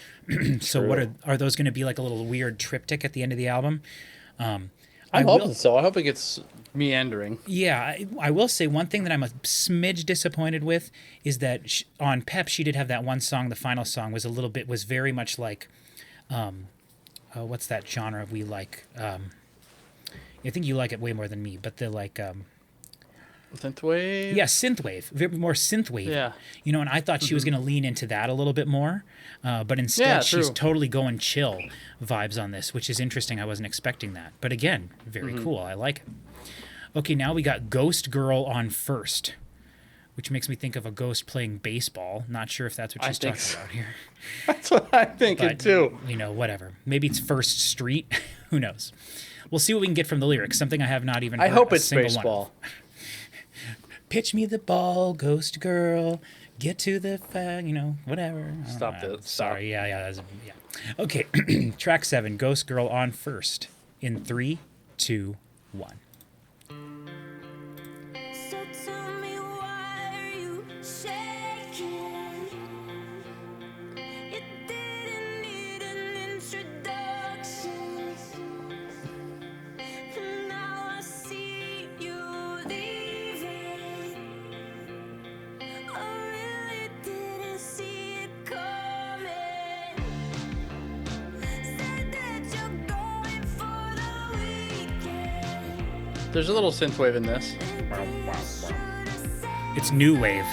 So what are those going to be like a little weird triptych at the end of the album? I'm hoping so. I hope it gets meandering. Yeah, I will say one thing that I'm a smidge disappointed with is that on Pep she did have that one song. The final song was very much like, what's that genre we like? I think you like it way more than me, but the like. Synthwave? Yeah, synthwave. Very more synthwave. Yeah. You know, and I thought she was going to lean into that a little bit more, but instead she's true. totally going chill vibes on this, which is interesting. I wasn't expecting that. But again, very cool. I like it. Okay, now we got Ghost Girl on First, which makes me think of a ghost playing baseball. Not sure if that's what she's talking about here. That's what I'm thinking But, too. you know, whatever. Maybe it's First Street. Who knows? We'll see what we can get from the lyrics. Something I have not even heard I hope a it's single one baseball. of. Pitch me the ball, ghost girl. Get to the whatever. Stop it. it. Sorry. Yeah. Okay. Track 7, Ghost Girl on First. In 3, 2, 1. So tell me, why are you shaking? It didn't need an introduction. Now I see you leaving. I really didn't see it coming. Said that you're going for the weekend. There's a little synth wave in this. It's new wave.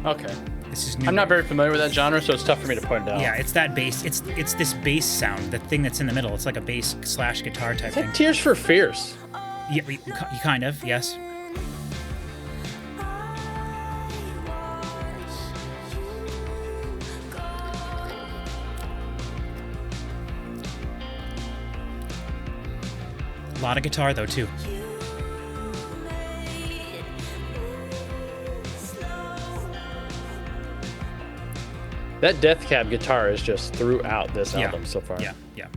Okay. This is new I'm not wave. very familiar with that genre, so it's tough for me to point it out. Yeah, it's that bass. It's this bass sound, the thing that's in the middle. It's like a bass / guitar type It's thing. like Tears for Fears. Yeah, you kind of, yes. A lot of guitar though too. That Death Cab guitar is just throughout this Yeah. album so far. Yeah, yeah.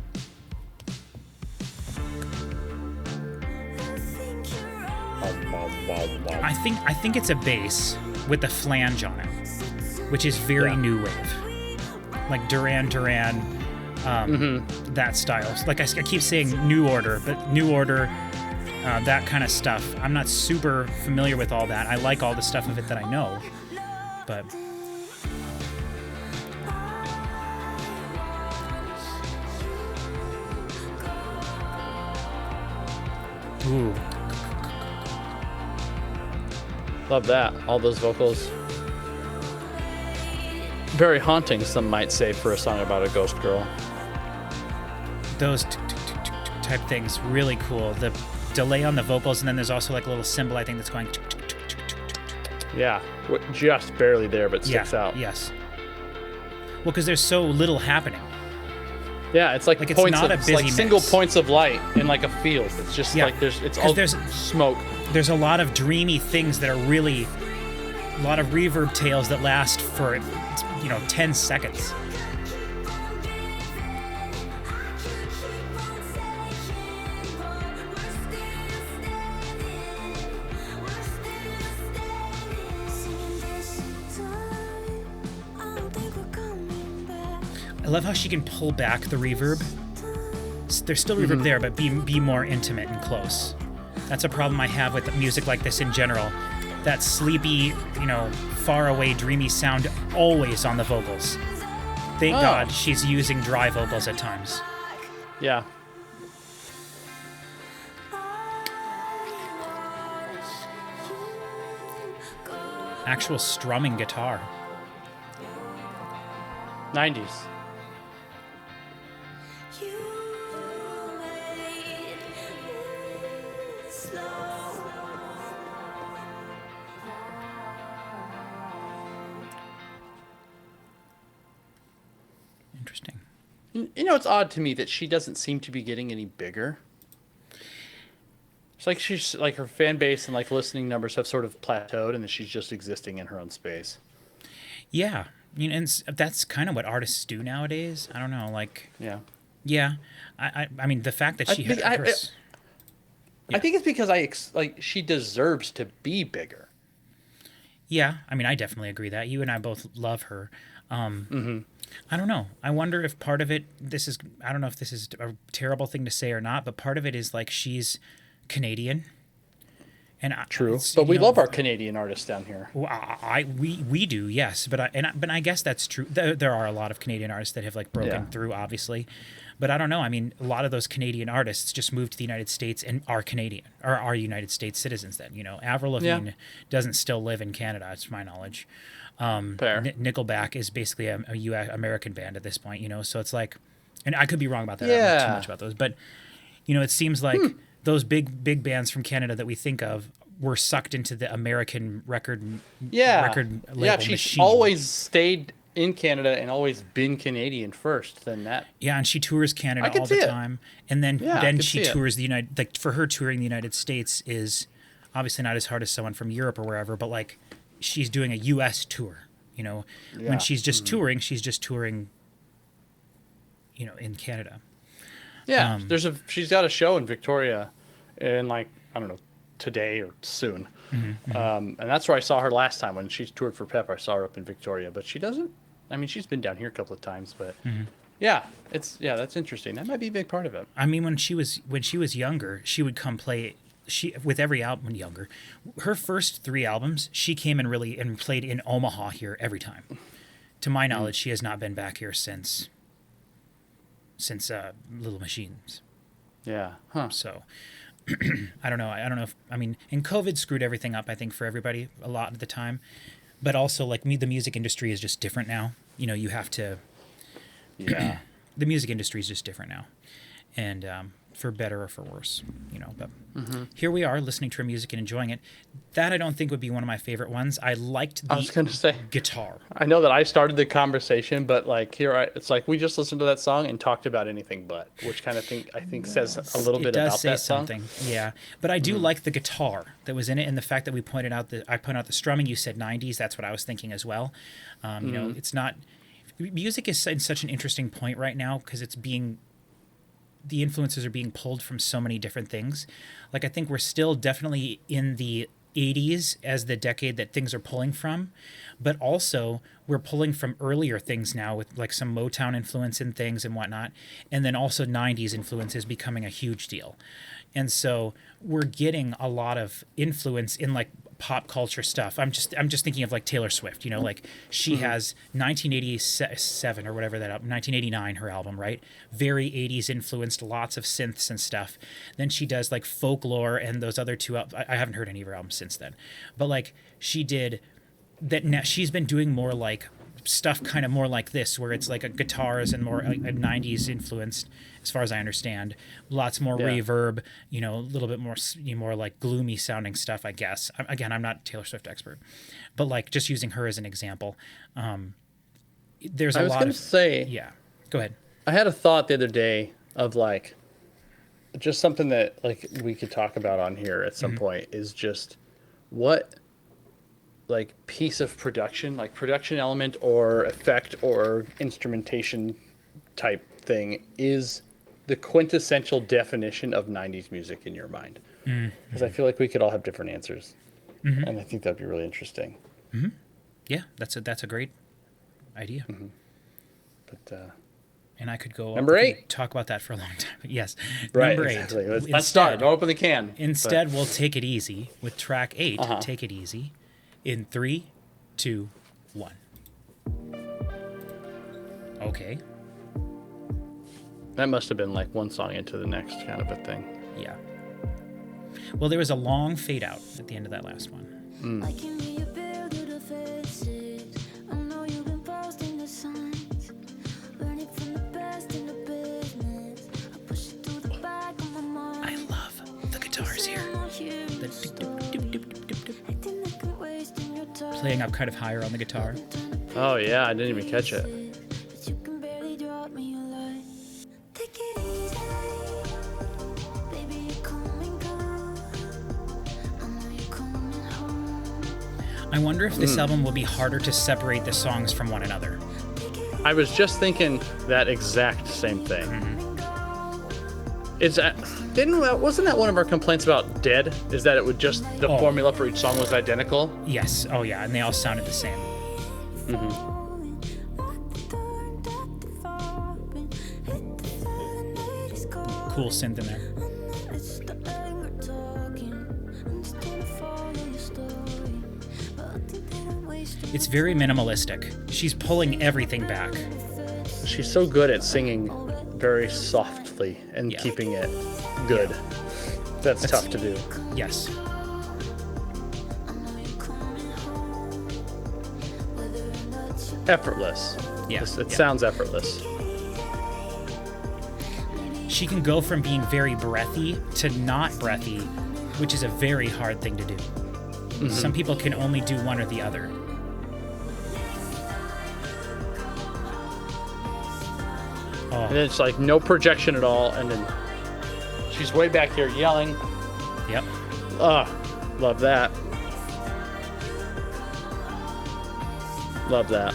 I think it's a bass with a flange on it, which is very Yeah. new wave, like Duran Duran, that style. Like I keep saying New Order, but New Order, that kind of stuff. I'm not super familiar with all that. I like all the stuff of it that I know, but. Ooh. Love that. All those vocals. Very haunting, some might say, for a song about a ghost girl. Those type things, really cool. The delay on the vocals, and then there's also like a little cymbal, I think, that's going. Yeah, just barely there, but sticks Yeah, out. yes. Well, because there's so little happening. Yeah, it's like Like, it's points not of, a it's like busy single mix. points of light in like a field. It's just Yeah, like it's 'cause all there's- smoke. There's a lot of dreamy things that are really, a lot of reverb tails that last for, 10 seconds. I love how she can pull back the reverb. There's still reverb there, but be more intimate and close. That's a problem I have with music like this in general. That sleepy, far away, dreamy sound always on the vocals. Thank God she's using dry vocals at times. Yeah. Actual strumming guitar. 90s. Interesting. It's odd to me that she doesn't seem to be getting any bigger. It's like she's like her fan base and like listening numbers have sort of plateaued, and that she's just existing in her own space. Yeah. And that's kind of what artists do nowadays. I don't know, like, Yeah. yeah. I mean, the fact that she had I Yeah. think it's because she deserves to be bigger. Yeah, I mean, I definitely agree that. You and I both love her. I don't know. I wonder if part of it, I don't know if this is a terrible thing to say or not, but part of it is like she's Canadian. And True, but we love our Canadian artists down here. Well, we do, yes, but I guess that's true. There are a lot of Canadian artists that have like broken through, obviously, but I don't know. I mean, a lot of those Canadian artists just moved to the United States and are Canadian or are United States citizens. Then Avril Lavigne doesn't still live in Canada, to my knowledge. Fair. Nickelback is basically a U.S. American band at this point, so it's like, and I could be wrong about that. I don't know too much about those, but it seems like those big bands from Canada that we think of were sucked into the American record label she's machine. always stayed in Canada and always been Canadian first. Then that. Yeah, and she tours Canada I can all the see it. time, and then Yeah, I can she see it. tours the United. Like for her, touring the United States is obviously not as hard as someone from Europe or wherever, but like she's doing a U.S. tour. When she's just touring, in Canada. Yeah, she's got a show in Victoria, in like I don't know, today or soon, and that's where I saw her last time when she toured for Pep. I saw her up in Victoria, but she doesn't. I mean, she's been down here a couple of times, but that's interesting. That might be a big part of it. I mean, when she was younger, she would come play. With every album younger, her first 3 albums, she came and played in Omaha here every time. To my knowledge, she has not been back here since Little Machines. Yeah. Huh. So, I don't know. I mean, and COVID screwed everything up, I think, for everybody a lot of the time. But also, like the music industry is just different now. You know, you have to. Yeah. The music industry is just different now, and for better or for worse, you know. But here we are, listening to her music and enjoying it. That I don't think would be one of my favorite ones. I liked the I was gonna say. guitar. I know that I started the conversation, but like it's like we just listened to that song and talked about anything but, which kind of I think says a little bit about that song. Yeah, but I do like the guitar that was in it, and the fact that I pointed out the strumming. You said 90s. That's what I was thinking as well. You know, it's not. Music is in such an interesting point right now because the influences are being pulled from so many different things. Like I think we're still definitely in the 80s as the decade that things are pulling from, but also we're pulling from earlier things now with like some Motown influence in things and whatnot, and then also 90s influence is becoming a huge deal. And so we're getting a lot of influence in like pop culture stuff. I'm just thinking of like Taylor Swift, you know, like she has 1987 or whatever that album, 1989, her album, right? Very 80s influenced, lots of synths and stuff. Then she does like Folklore and those other two. I haven't heard any of her albums since then, but like she did that. Now she's been doing more like stuff kind of more like this, where it's like a guitars and more a 90s influenced, as far as I understand. Lots more reverb, you know, a little bit more more like gloomy sounding stuff, I guess. Again, I'm not a Taylor Swift expert, but like just using her as an example. There's a lot of... I was going to say... Yeah, go ahead. I had a thought the other day of like, just something that like we could talk about on here at some point is just what like piece of production, like production element or effect or instrumentation type thing is the quintessential definition of 90s music in your mind. Because I feel like we could all have different answers. And I think that'd be really interesting. Yeah, that's a great idea. But and I could go number 8. Talk about that for a long time. Yes. Right, Number 8. exactly. Let's start. Don't open the can. Instead, we'll take it easy with track 8. Take it easy. In 3, 2, 1. Okay. That must have been like one song into the next kind of a thing. Yeah. Well, there was a long fade out at the end of that last one. I can hear you building the faces. I know you've been posting the signs. Learning from the best in the business. I push it to the back of my mind. I love the guitars here. Playing up kind of higher on the guitar. Oh yeah, I didn't even catch it. I wonder if this album will be harder to separate the songs from one another. I was just thinking that exact same thing. Wasn't that one of our complaints about Dead? Is that it would just the formula for each song was identical? Yes. Oh yeah, and they all sounded the same. Cool synth in there. It's very minimalistic. She's pulling everything back. She's so good at singing very softly and keeping it good. That's tough to do. Yes. Effortless. Yeah. It sounds effortless. She can go from being very breathy to not breathy, which is a very hard thing to do. Some people can only do one or the other. And then it's like no projection at all, and then she's way back here yelling. Yep. Love that. Love that.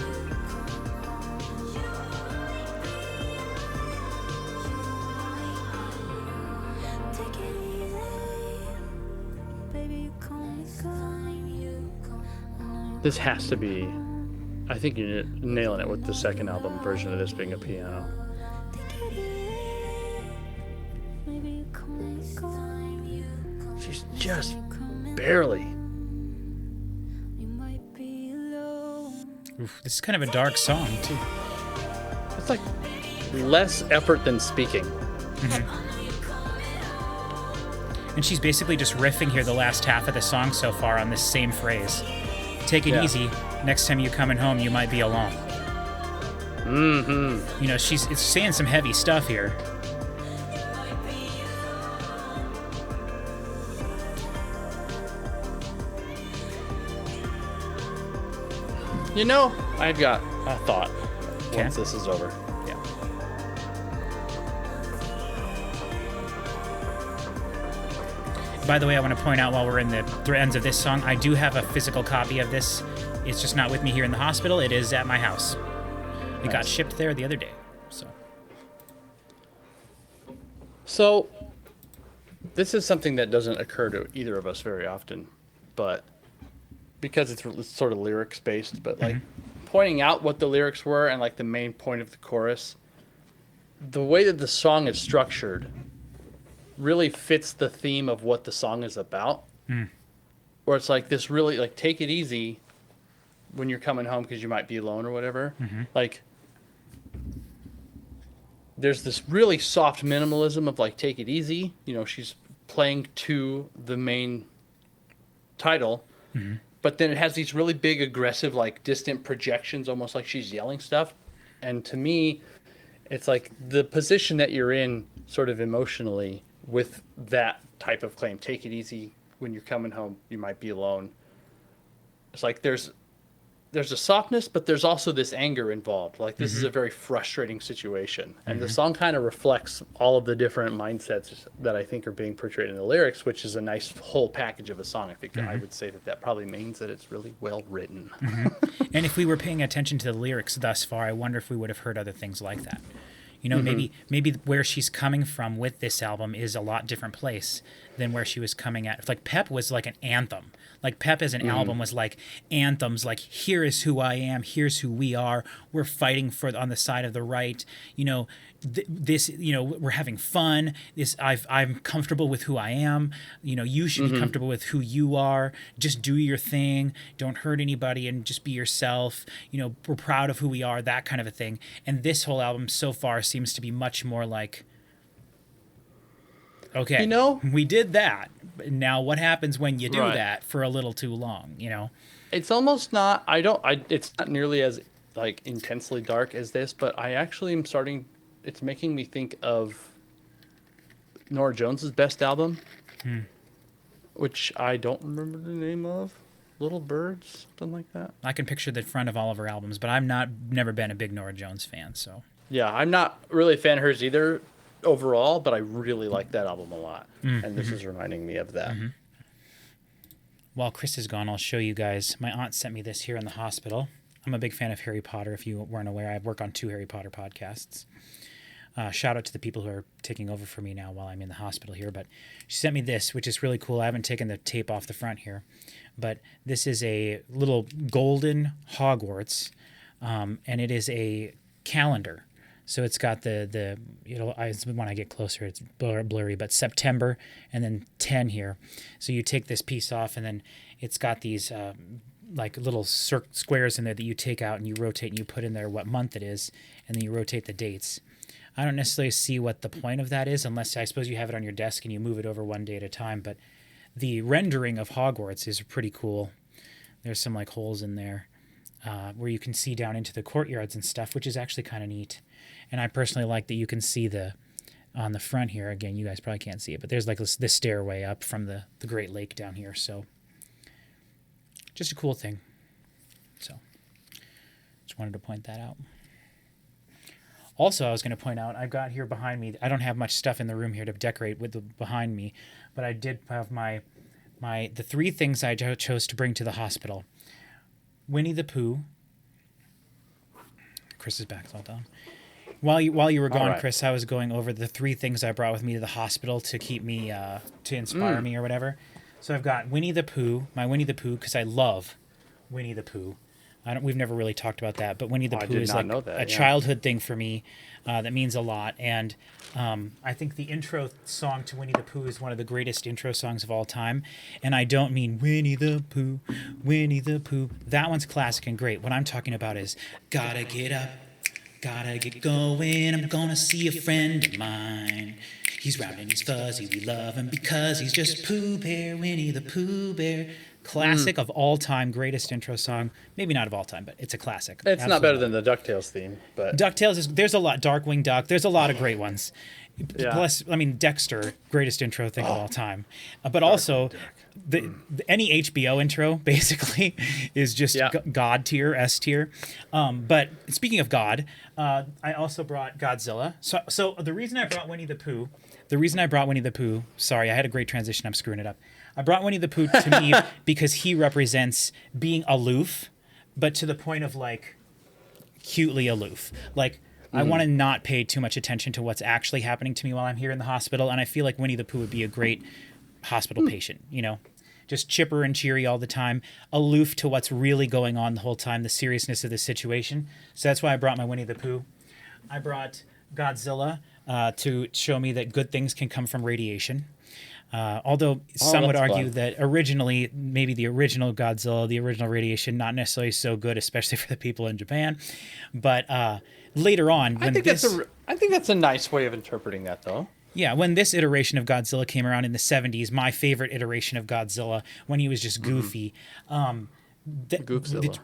This has to be, I think you're nailing it with the second album version of this being a piano. She's just barely. Oof, this is kind of a dark song, too. It's like less effort than speaking. And she's basically just riffing here the last half of the song so far on this same phrase. Take it easy. Next time you coming home, you might be alone. Mm-hmm. You know, it's saying some heavy stuff here. You know, I've got a thought Okay. once this is over. Yeah. By the way, I want to point out while we're in the ends of this song, I do have a physical copy of this. It's just not with me here in the hospital. It is at my house. It got shipped there the other day. So, this is something that doesn't occur to either of us very often, but because it's sort of lyrics based, but like pointing out what the lyrics were and like the main point of the chorus, the way that the song is structured really fits the theme of what the song is about. Where it's like this really like take it easy when you're coming home because you might be alone or whatever. Like there's this really soft minimalism of like take it easy. You know, she's playing to the main title. But then it has these really big, aggressive, like distant projections, almost like she's yelling stuff. And to me, it's like the position that you're in sort of emotionally with that type of claim. Take it easy when you're coming home. You might be alone. It's like there's a softness, but there's also this anger involved. Like this is a very frustrating situation. And the song kind of reflects all of the different mindsets that I think are being portrayed in the lyrics, which is a nice whole package of a song. I think I would say that probably means that it's really well written. And if we were paying attention to the lyrics thus far, I wonder if we would have heard other things like that. You know, maybe where she's coming from with this album is a lot different place than where she was coming at. Like Pep was like an anthem. Like Pep as an album was like anthems, like here is who I am, here's who we are, we're fighting for on the side of the right. You know, this, you know, we're having fun. I'm comfortable with who I am. You know, you should be comfortable with who you are. Just do your thing. Don't hurt anybody and just be yourself. You know, we're proud of who we are, that kind of a thing. And this whole album so far seems to be much more like, okay, You know? we did that. Now what happens when you do Right. that for a little too long, you know? It's almost not, it's not nearly as like intensely dark as this, but I actually am it's making me think of Norah Jones's best album, which I don't remember the name of. Little Birds, something like that. I can picture the front of all of her albums, but never been a big Norah Jones fan, so. Yeah, I'm not really a fan of hers either overall, but I really like that album a lot. And this is reminding me of that. While Chris is gone, I'll show you guys. My aunt sent me this here in the hospital. I'm a big fan of Harry Potter. If you weren't aware, I work on 2 Harry Potter podcasts. Shout out to the people who are taking over for me now while I'm in the hospital here. But she sent me this, which is really cool. I haven't taken the tape off the front here. But this is a little golden Hogwarts, and it is a calendar. So it's got when I get closer, it's blurry, but September and then 10 here. So you take this piece off, and then it's got these like little squares in there that you take out and you rotate and you put in there what month it is, and then you rotate the dates. I don't necessarily see what the point of that is, unless I suppose you have it on your desk and you move it over one day at a time. But the rendering of Hogwarts is pretty cool. There's some like holes in there where you can see down into the courtyards and stuff, which is actually kind of neat. And I personally like that you can see on the front here. Again, you guys probably can't see it, but there's like this stairway up from the Great Lake down here. So just a cool thing. So just wanted to point that out. Also, I was going to point out, I've got here behind me, I don't have much stuff in the room here to decorate with behind me, but I did have the 3 things I chose to bring to the hospital. Winnie the Pooh. Chris is back, it's all done. While you were gone, right. Chris, I was going over the 3 things I brought with me to the hospital to keep me, to inspire me or whatever. So I've got Winnie the Pooh, my Winnie the Pooh, because I love Winnie the Pooh. We've never really talked about that, but Winnie the Pooh is like a childhood thing for me that means a lot. And I think the intro song to Winnie the Pooh is one of the greatest intro songs of all time. And I don't mean Winnie the Pooh, Winnie the Pooh. That one's classic and great. What I'm talking about is gotta get up, gotta get going. I'm gonna see a friend of mine. He's round and he's fuzzy, we love him because he's just Pooh Bear, Winnie the Pooh Bear. Classic of all time, greatest intro song. Maybe not of all time, but it's a classic. It's not better than the DuckTales theme, but DuckTales is, there's a lot, Darkwing Duck, there's a lot of great ones. Yeah. Plus, I mean, Dexter, greatest intro thing of all time. But also, any HBO intro basically is just God tier, S tier. But speaking of God, I also brought Godzilla. So the reason I brought Winnie the Pooh, sorry, I had a great transition, I'm screwing it up. I brought Winnie the Pooh to me because he represents being aloof, but to the point of like cutely aloof. Like, I want to not pay too much attention to what's actually happening to me while I'm here in the hospital, and I feel like Winnie the Pooh would be a great hospital patient, you know? Just chipper and cheery all the time, aloof to what's really going on the whole time, the seriousness of the situation. So that's why I brought my Winnie the Pooh. I brought Godzilla to show me that good things can come from radiation. Although some would argue that originally, maybe the original Godzilla, the original radiation, not necessarily so good, especially for the people in Japan. But later on, when I think that's a nice way of interpreting that, though. Yeah, when this iteration of Godzilla came around in the 70s, my favorite iteration of Godzilla, when he was just goofy,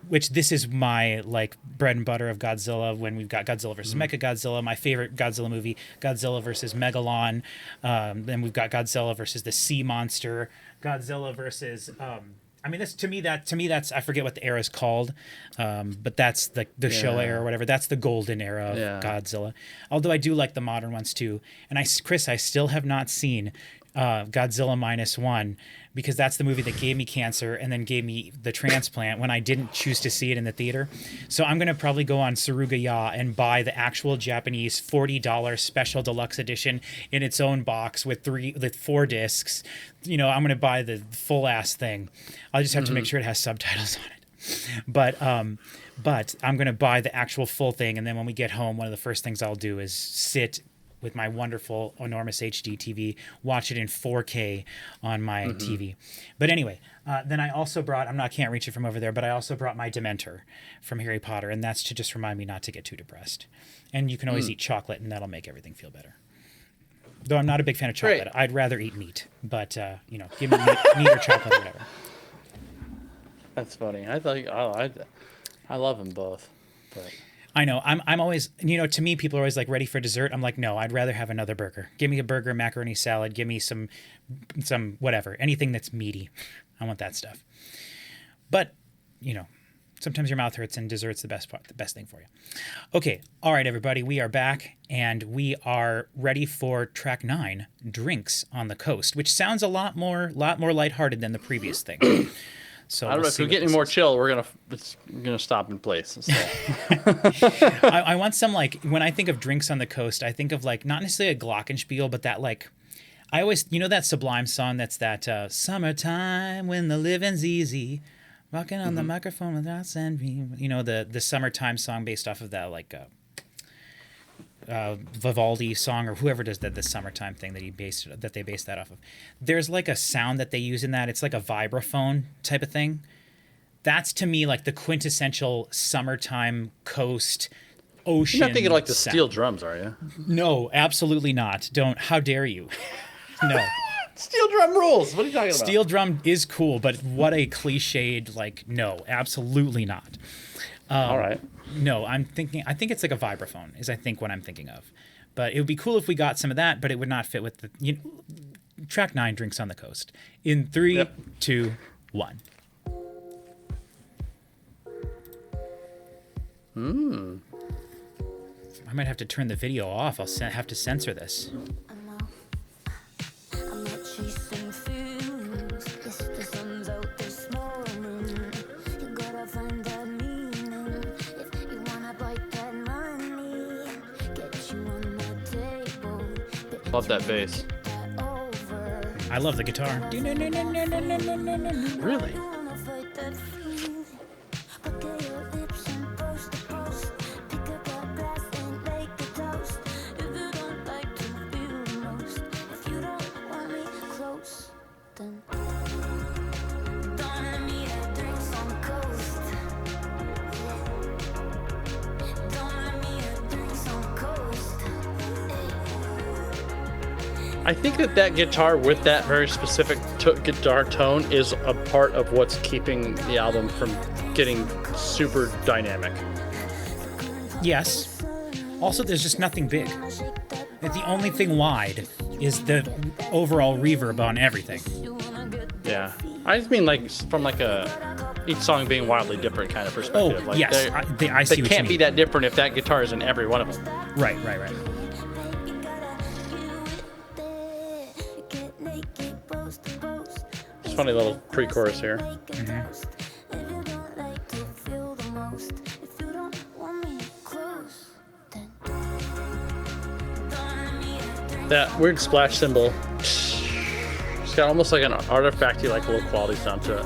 which this is my like bread and butter of Godzilla. When we've got Godzilla versus Mechagodzilla, my favorite Godzilla movie, Godzilla versus Megalon. Then we've got Godzilla versus the Sea Monster, Godzilla versus. I mean, to me that's I forget what the era is called, but that's the Showa era or whatever. That's the golden era of Godzilla. Although I do like the modern ones too. And I still have not seen Godzilla -1 because that's the movie that gave me cancer and then gave me the transplant when I didn't choose to see it in the theater. So I'm going to probably go on Suruga-ya and buy the actual Japanese $40 special deluxe edition in its own box with 4 discs. You know, I'm going to buy the full ass thing. I'll just have to make sure it has subtitles on it. But I'm going to buy the actual full thing. And then when we get home, one of the first things I'll do is sit with my wonderful, enormous HD TV, watch it in 4K on my TV. But anyway, then I also brought, I can't reach it from over there, but I also brought my Dementor from Harry Potter, and that's to just remind me not to get too depressed. And you can always eat chocolate, and that'll make everything feel better. Though I'm not a big fan of chocolate. Great. I'd rather eat meat, but, you know, give me meat or chocolate or whatever. That's funny. I love them both, but... I know. I'm always, you know, to me, people are always like ready for dessert. I'm like, no, I'd rather have another burger. Give me a burger, macaroni salad. Give me some whatever, anything that's meaty. I want that stuff. But, you know, sometimes your mouth hurts and dessert's the best thing for you. Okay. All right, everybody. We are back and we are ready for track 9, Drinks on the Coast, which sounds a lot more lighthearted than the previous thing. So I don't know if we get any more chill. It's gonna stop in place. So. I want some, like, when I think of Drinks on the Coast, I think of like not necessarily a glockenspiel, but that like I always, you know, that Sublime song that's that summertime when the living's easy, rocking on the microphone without sending, you know, the summertime song based off of that like Vivaldi song or whoever does the summertime thing that they based that off of. There's like a sound that they use in that. It's like a vibraphone type of thing. That's to me like the quintessential summertime coast ocean. You're not thinking like the sound. steel drums, are you? No, absolutely not. Don't. How dare you? No. Steel drum rules. What are you talking about? Steel drum is cool, but what a cliched, like, no, absolutely not. All right. No, I think it's like a vibraphone is I think what I'm thinking of. But it would be cool if we got some of that, but it would not fit with the track 9, Drinks on the Coast. In 3, 2, 1. I might have to turn the video off. I'll have to censor this. I'm not chasing feelings. Yes, the sun's out this morning. You gotta find that meaning. If you wanna bite that money, get you on the table. Love that bass. I love the guitar. Really? I think that guitar with that very specific guitar tone is a part of what's keeping the album from getting super dynamic. Yes. Also, there's just nothing big. The only thing wide is the overall reverb on everything. Yeah. I just mean like from like each song being wildly different kind of perspective. Oh, like yes. I see what you mean. They can't be that different if that guitar is in every one of them. Right. It's a funny little pre-chorus here. That weird splash cymbal. It's got almost like an artifacty, like low quality sound to it.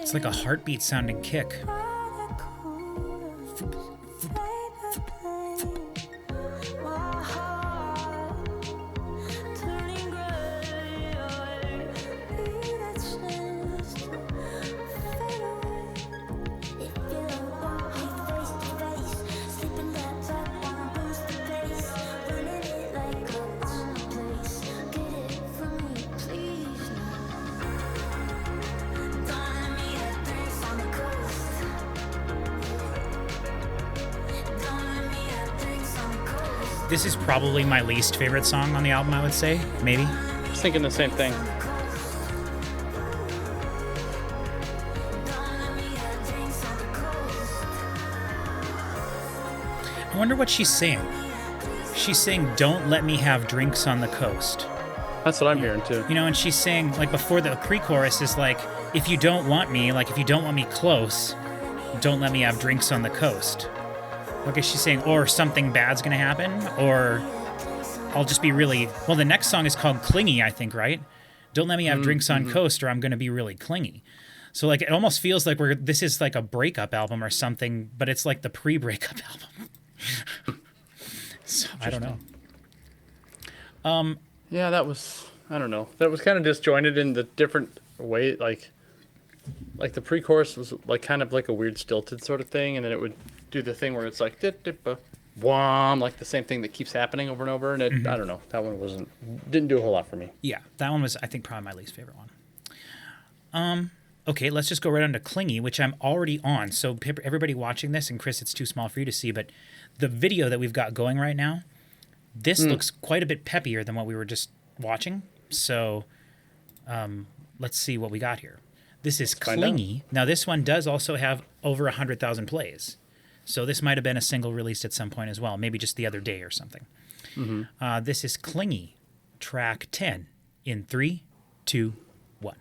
It's like a heartbeat sounding kick. This is probably my least favorite song on the album, I would say. Maybe. I was thinking the same thing. I wonder what she's saying. She's saying, "Don't let me have drinks on the coast." That's what I'm hearing too. You know, and she's saying, like, before the pre-chorus is like, if you don't want me close, don't let me have drinks on the coast. Okay, she's saying, or something bad's gonna happen, or I'll just be really... Well, the next song is called Clingy, I think, right? Don't let me have drinks on coast, or I'm gonna be really clingy. So, like, it almost feels like this is like a breakup album or something, but it's like the pre-breakup album. So, I don't know. Yeah, that was... I don't know. That was kind of disjointed in the different way, like the pre-chorus was like kind of like a weird stilted sort of thing, and then it would do the thing where it's like wham, like the same thing that keeps happening over and over, and I don't know, that one didn't do a whole lot for me. Yeah, that one was, I think, probably my least favorite one. Okay, let's just go right on to Clingy, which I'm already on. So everybody watching this, and Chris, it's too small for you to see, but the video that we've got going right now, this looks quite a bit peppier than what we were just watching. So let's see what we got here. This is Clingy. Now, this one does also have over 100,000 plays. So this might have been a single released at some point as well, maybe just the other day or something. This is Clingy, track 10, in 3, 2, 1.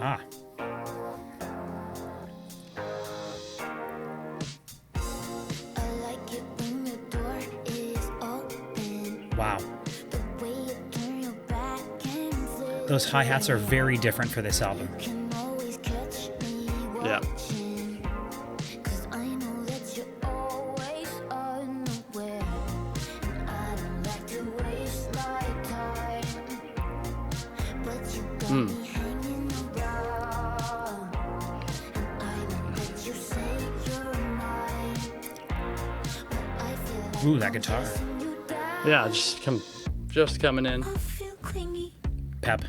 Ah. Wow. Those hi-hats are very different for this album. Yeah. Ooh, that guitar. Yeah, just coming in. Pep.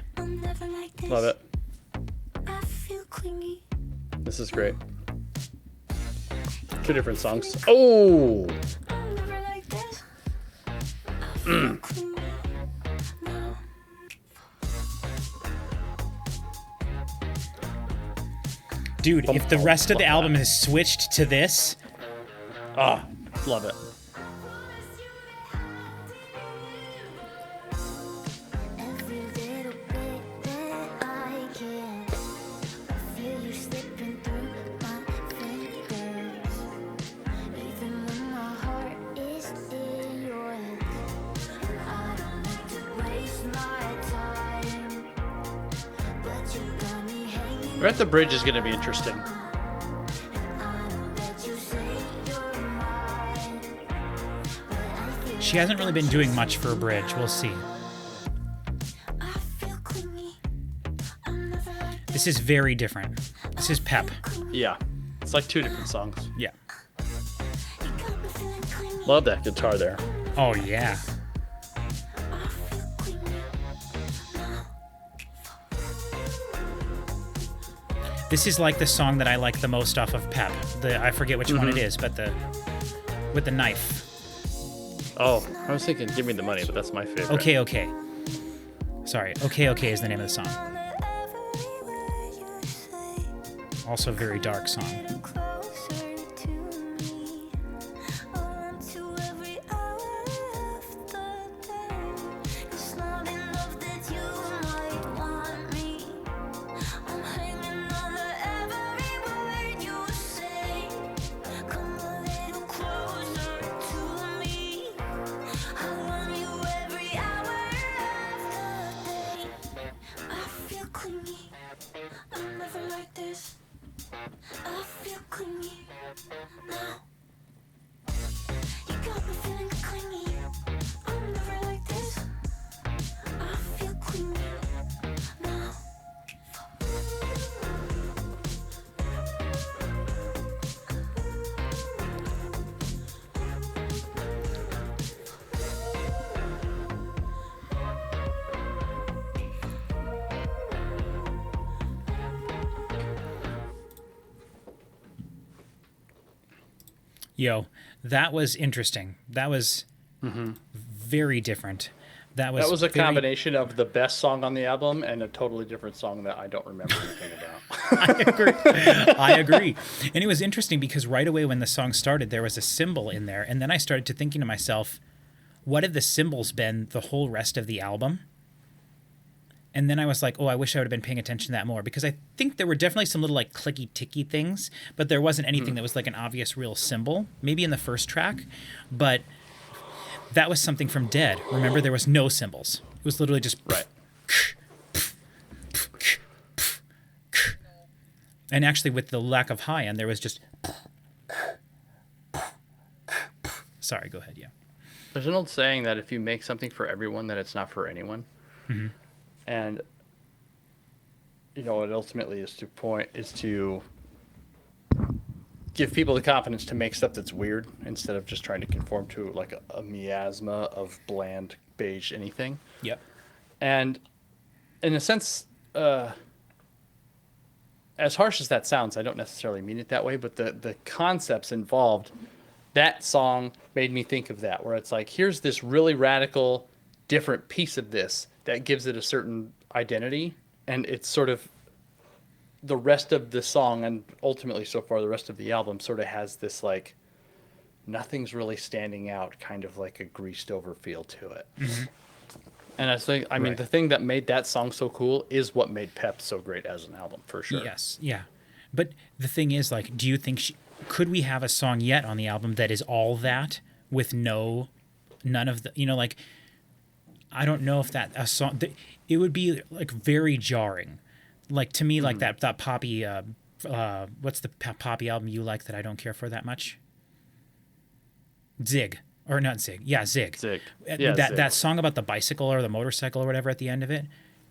Love it. This is great. 2 different songs. Oh! Dude, if the rest of the album is switched to this... Love it. Right at the bridge is going to be interesting. She hasn't really been doing much for a bridge. We'll see. I feel clingy. I'm never like This is very different. This is pep. Yeah. It's like two different songs. Yeah. you got me feeling clingy. Love that guitar there. Oh, yeah. I feel clingy. This is like the song that I like the most off of Pep. I forget which one it is, but with the knife. Oh, I was thinking Give Me the Money, but that's my favorite. Okay, okay. Sorry. Okay, okay is the name of the song. Everywhere you say, Also a very dark song. closer to me. I want to every hour of the day. It's not enough that you might want me. I'm hanging on to every word you say. Come a little closer to me. I want you every hour of the day. I feel clingy. I'm never like this. I feel clingy now. You got me feeling clingy. I'm never like this. I feel clingy now. Yo, that was interesting. That was very different. That was a very- combination of the best song on the album and a totally different song that I don't remember anything about. I agree. And it was interesting because right away when the song started, there was a cymbal in there. And then I started to thinking to myself, what have the cymbals been the whole rest of the album? And then I was like, oh, I wish I would have been paying attention to that more, because I think there were definitely some little like clicky ticky things, but there wasn't anything that was like an obvious real cymbal, maybe in the first track. But that was something from Dead. Remember, there was no cymbals. It was literally just Right. And actually, with the lack of high end, there was just. Sorry, go ahead. Yeah. There's an old saying that if you make something for everyone, then it's not for anyone. And it ultimately is to give people the confidence to make stuff that's weird instead of just trying to conform to like a miasma of bland beige anything. Yep. And in a sense, as harsh as that sounds, I don't necessarily mean it that way, but the concepts involved, that song made me think of that, where it's like, here's this really radical, different piece of this that gives it a certain identity, and it's sort of the rest of the song, and ultimately so far the rest of the album, sort of has this like nothing's really standing out, kind of like a greased over feel to it. And I think, I mean, Right. the thing that made that song so cool is what made Pep so great as an album, for sure. Yes. Yeah. But the thing is, like, do you think could we have a song yet on the album that is all that with none of the, like, I don't know if that a song, it would be like very jarring. Like to me, like that poppy, what's the poppy album you like that I don't care for that much? Zig. Or not Zig. Yeah, Zig. Zig. Yeah, Zig. That song about the bicycle or the motorcycle or whatever at the end of it.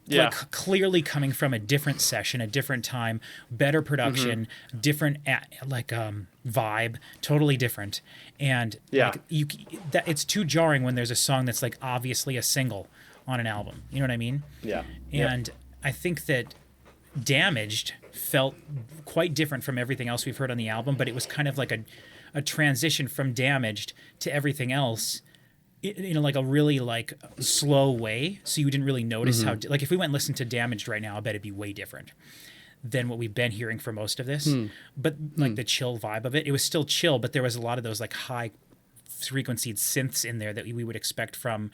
Yeah. Like clearly coming from a different session, a different time, better production, different vibe, totally different. And Yeah. it's too jarring when there's a song that's like obviously a single on an album. You know what I mean? Yeah. And I think that Damaged felt quite different from everything else we've heard on the album, but it was kind of like a transition from Damaged to everything else in like a really like slow way, so you didn't really notice how like if we went and listened to Damaged right now, I bet it'd be way different than what we've been hearing for most of this. But like the chill vibe of it was still chill, but there was a lot of those like high frequency synths in there that we would expect from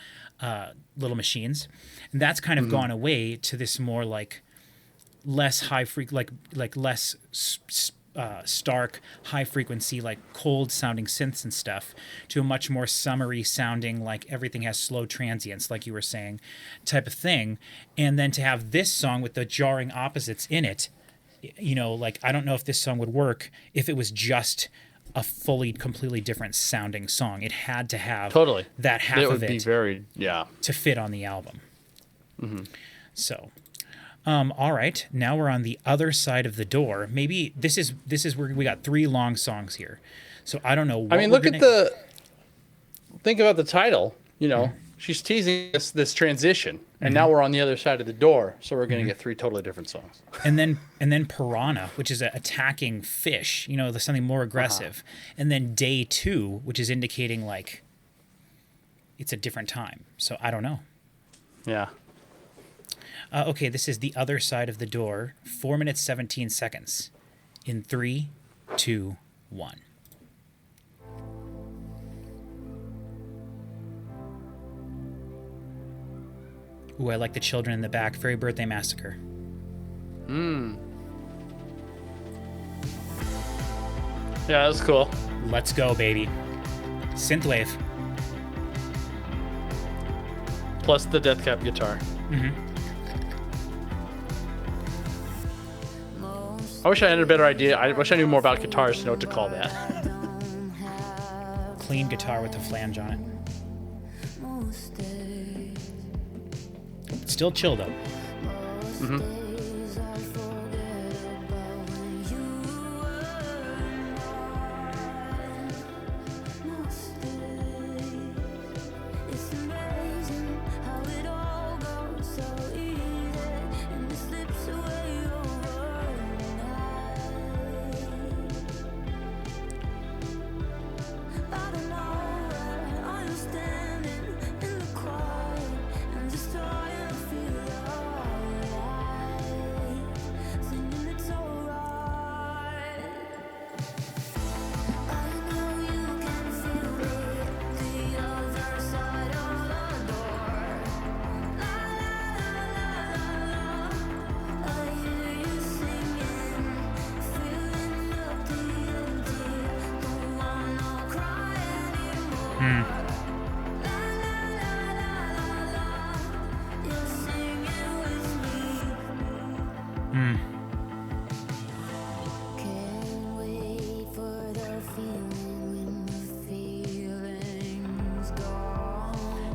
Little Machines, and that's kind of gone away to this more like less high like less stark, high frequency, like cold sounding synths and stuff, to a much more summery sounding, like everything has slow transients, like you were saying, type of thing. And then to have this song with the jarring opposites in it, like I don't know if this song would work if it was just a fully, completely different sounding song. It had to have Totally. that half It of would be it very, yeah. to fit on the album. So, all right, now we're on the other side of the door. Maybe this is where we got 3 long songs here. So I don't know. What I mean, look at think about the title, you know, she's teasing this transition, and now we're on the other side of the door, so we're going to get 3 totally different songs. and then Piranha, which is attacking fish, you know, there's something more aggressive. And then Day 2, which is indicating like it's a different time. So I don't know. Yeah. Okay, this is the other side of the door. 4 minutes 17 seconds. In 3, 2, 1. Ooh, I like the children in the back. Fairy Birthday Massacre. Yeah, that's cool. Let's go, baby. Synthwave. Plus the death cap guitar. I wish I had a better idea. I wish I knew more about guitars to know what to call that. Clean guitar with a flange on it. Still chill, though.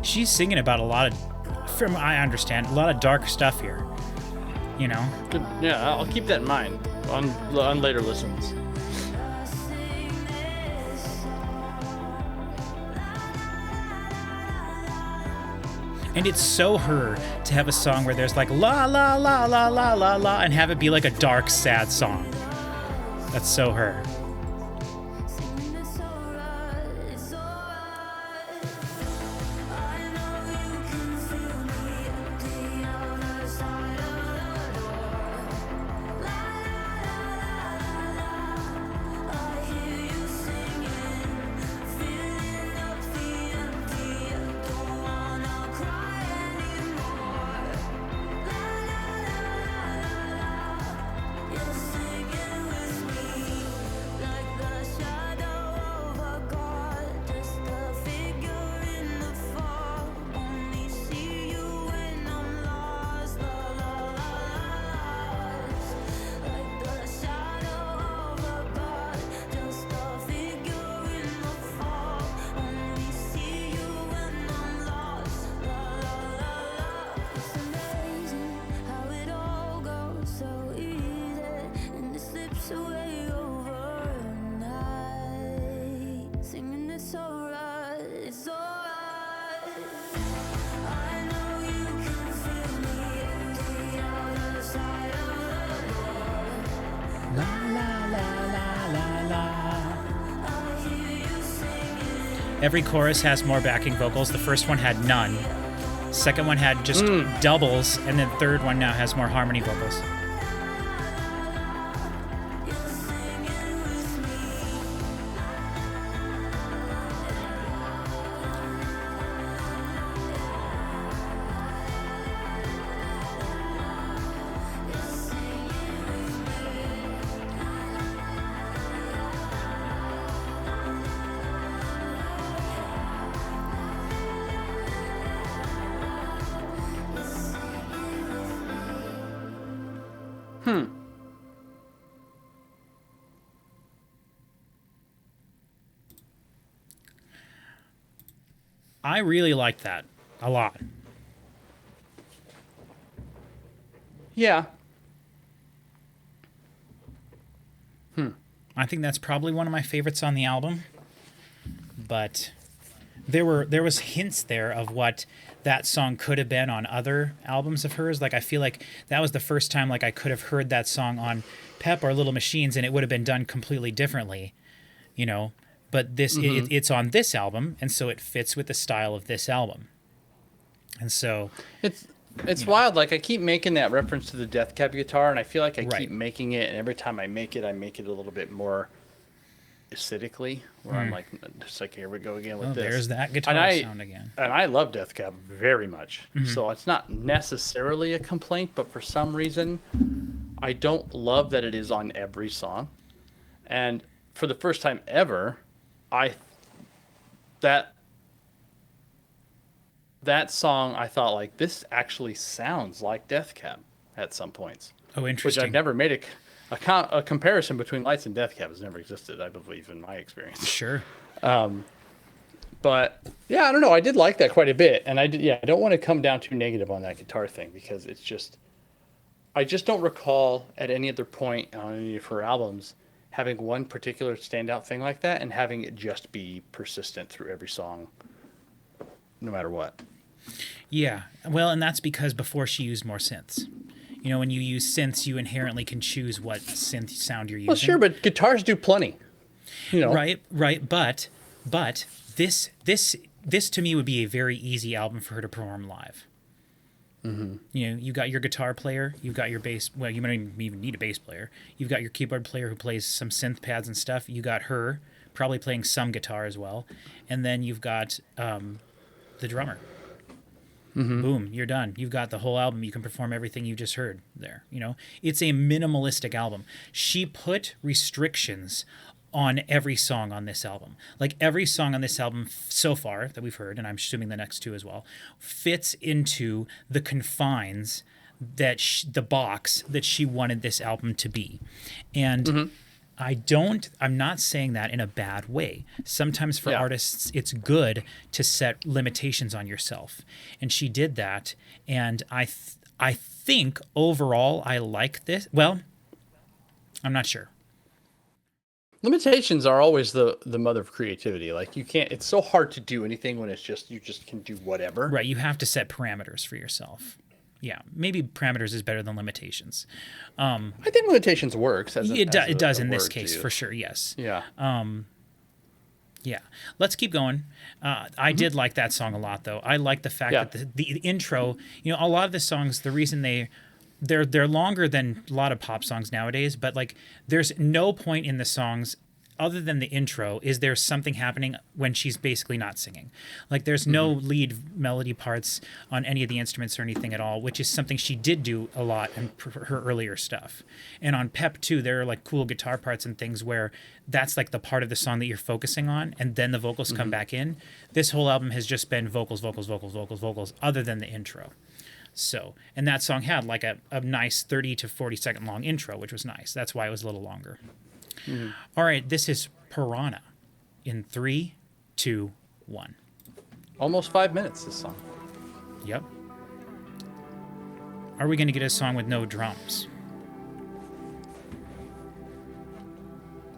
She's singing about a lot of, from I understand, a lot of dark stuff here. You know? Good. Yeah, I'll keep that in mind on later listens. And it's so her to have a song where there's like la la la la la la la and have it be like a dark, sad song. That's so her. Every chorus has more backing vocals. The first one had none. Second one had just doubles, and then third one now has more harmony vocals. I really liked that a lot. Yeah. I think that's probably one of my favorites on the album. But there was hints there of what that song could have been on other albums of hers. Like I feel like that was the first time like I could have heard that song on Pep or Little Machines and it would have been done completely differently, you know. But this it's on this album, and so it fits with the style of this album. And so it's wild. Like I keep making that reference to the Death Cab guitar, and I feel like I Right. keep making it, and every time I make it a little bit more aesthetically, where I'm like, just like, here we go again with oh, this. there's that guitar sound again. And I love Death Cab very much. So it's not necessarily a complaint, but for some reason, I don't love that it is on every song. And for the first time ever, that song, I thought, like, this actually sounds like Death Cab at some points. Oh, Which interesting. I've never made a comparison between Lights and Death Cab has never existed, I believe, in my experience. Sure. But yeah, I don't know. I did like that quite a bit, and I don't want to come down too negative on that guitar thing because it's just, I just don't recall at any other point on any of her albums having one particular standout thing like that and having it just be persistent through every song, no matter what. Yeah. Well, and that's because before she used more synths. You know, when you use synths, you inherently can choose what synth sound you're using. Well, sure, but guitars do plenty. You know, Right. But this to me would be a very easy album for her to perform live. Mm-hmm. You know, you got your guitar player, you've got your bass. Well, you might even need a bass player. You've got your keyboard player who plays some synth pads and stuff. You got her probably playing some guitar as well, and then you've got the drummer. Boom, you're done. You've got the whole album. You can perform everything you just heard there. You know, it's a minimalistic album. She put restrictions on every song on this album. Like every song on this album so far that we've heard, and I'm assuming the next two as well, fits into the confines that the box that she wanted this album to be. And I'm not saying that in a bad way. Sometimes for artists, it's good to set limitations on yourself. And she did that. And I think overall, I like this. Well, I'm not sure. limitations are always the mother of creativity. Like you can't, it's so hard to do anything when it's just, you just can do whatever. Right. You have to set parameters for yourself. Yeah, maybe parameters is better than limitations. I think limitations works. It does in this case, for sure, yes. Yeah. Yeah. Let's keep going. I did like that song a lot, though. I like the fact that the intro, you know, a lot of the songs, the reason they're longer than a lot of pop songs nowadays, but like there's no point in the songs other than the intro is there something happening when she's basically not singing. Like there's no lead melody parts on any of the instruments or anything at all, which is something she did do a lot in her earlier stuff. And on Pep too, there are like cool guitar parts and things where that's like the part of the song that you're focusing on, and then the vocals come back in. This whole album has just been vocals, other than the intro. So, and that song had like a nice 30 to 40 second long intro, which was nice. That's why it was a little longer. All right, this is Piranha in 3, 2, 1. Almost 5 minutes, this song. Yep. Are we going to get a song with no drums?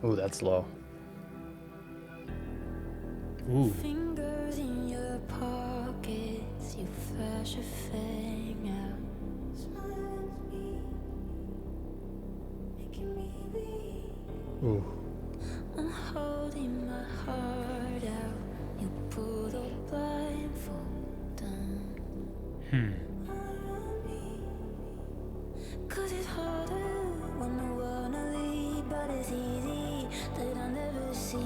Oh, that's low. Ooh. Fingers in your pockets, you flash a thing out. Smile at me, making me weak. Ooh. I'm holding my heart out. You pull the blindfold down. Cause it's harder when I wanna lead, but it's easy that I never see.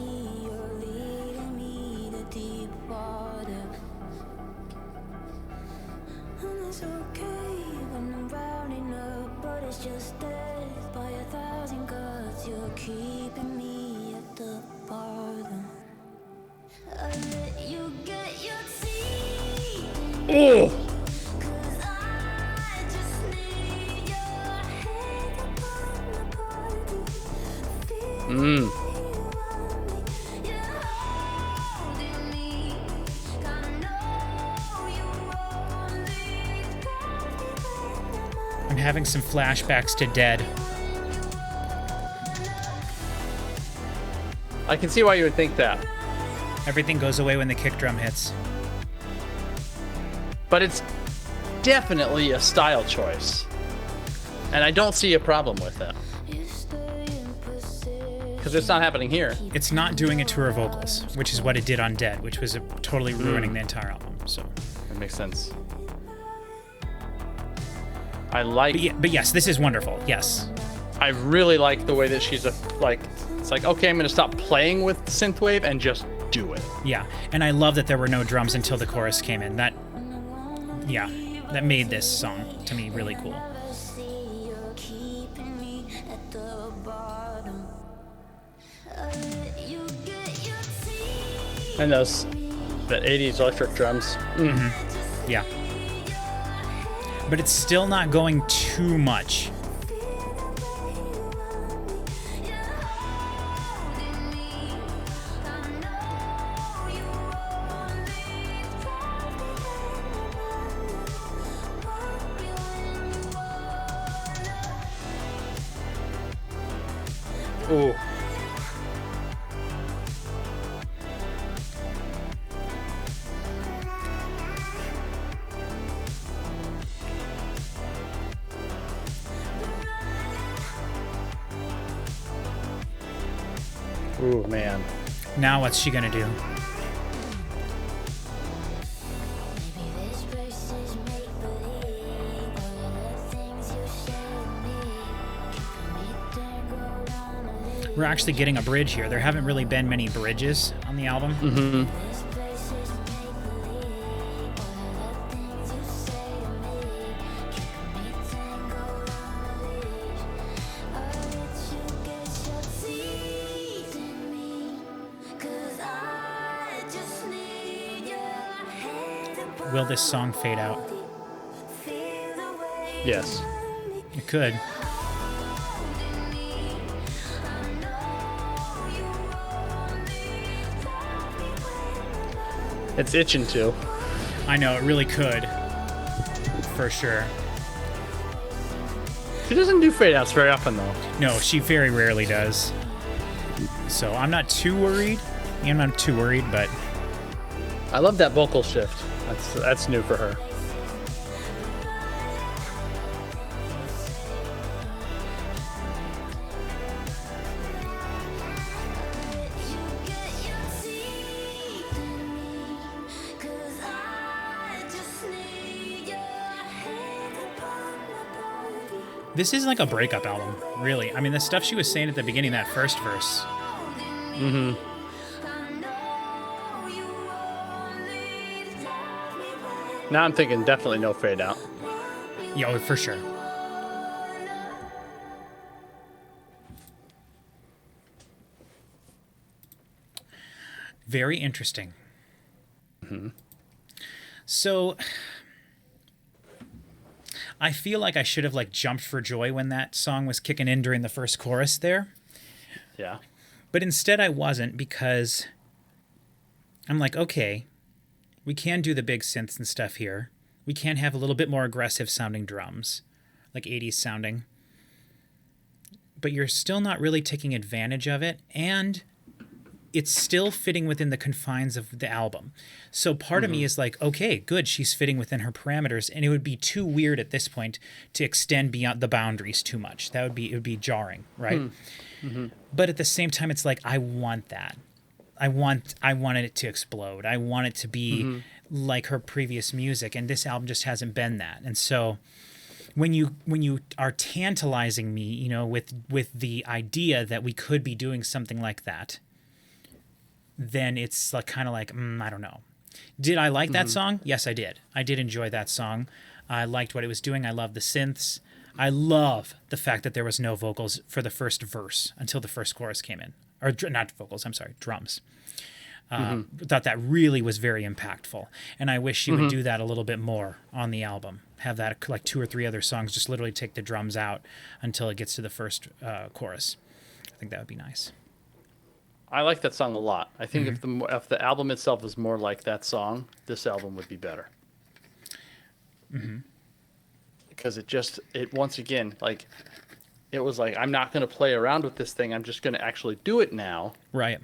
You're leading me to deep water. And it's okay when I'm rounding up, but it's just death by 1,000 cuts. You're keeping me at the bottom. I let you get your teeth. Oh! Cause I just need your head upon my body. Feel you want me, you're holding me. Gotta know having some flashbacks to Dead. I can see why you would think that. Everything goes away when the kick drum hits. But it's definitely a style choice. And I don't see a problem with it. Because it's not happening here. It's not doing it to her vocals, which is what it did on Dead, which was totally ruining the entire album. So That makes sense. I like... But yes, this is wonderful. Yes. I really like the way that she's it's like, okay, I'm going to stop playing with synthwave and just do it. Yeah, and I love that there were no drums until the chorus came in. That made this song to me really cool. And the 80s electric drums. Yeah. But it's still not going too much. Ooh. Ooh, man. Now what's she gonna do? We're actually getting a bridge here. There haven't really been many bridges on the album. Will this song fade out? Yes. It could. It's itching to. I know, it really could. For sure. She doesn't do fade outs very often, though. No, she very rarely does. So I'm not too worried. I'm not too worried, but I love that vocal shift. That's new for her. this is like a breakup album, really. I mean, the stuff she was saying at the beginning, that first verse. Mm-hmm. Now I'm thinking definitely no fade out. Yeah, for sure. Very interesting. Mm-hmm. So I feel like I should have like jumped for joy when that song was kicking in during the first chorus there. Yeah. But instead I wasn't, because I'm like, okay, we can do the big synths and stuff here. We can have a little bit more aggressive sounding drums, like 80s sounding. But you're still not really taking advantage of it, and it's still fitting within the confines of the album. So part of me is like, okay, good, she's fitting within her parameters, and it would be too weird at this point to extend beyond the boundaries too much. It would be jarring, right? Mm-hmm. But at the same time, it's like, I want that. I wanted it to explode. I want it to be like her previous music, and this album just hasn't been that. And so when you are tantalizing me, you know, with the idea that we could be doing something like that, then it's like kind of like, I don't know. Did I like that song? Yes, I did. I did enjoy that song. I liked what it was doing. I loved the synths. I love the fact that there was no vocals for the first verse until the first chorus came in. Or not vocals, I'm sorry, drums. Thought that really was very impactful. And I wish she would do that a little bit more on the album. Have that like 2 or 3 other songs, just literally take the drums out until it gets to the first chorus. I think that would be nice. I like that song a lot. I think if the album itself was more like that song, this album would be better. Because because it once again, like, it was like, I'm not going to play around with this thing. I'm just going to actually do it now. Right.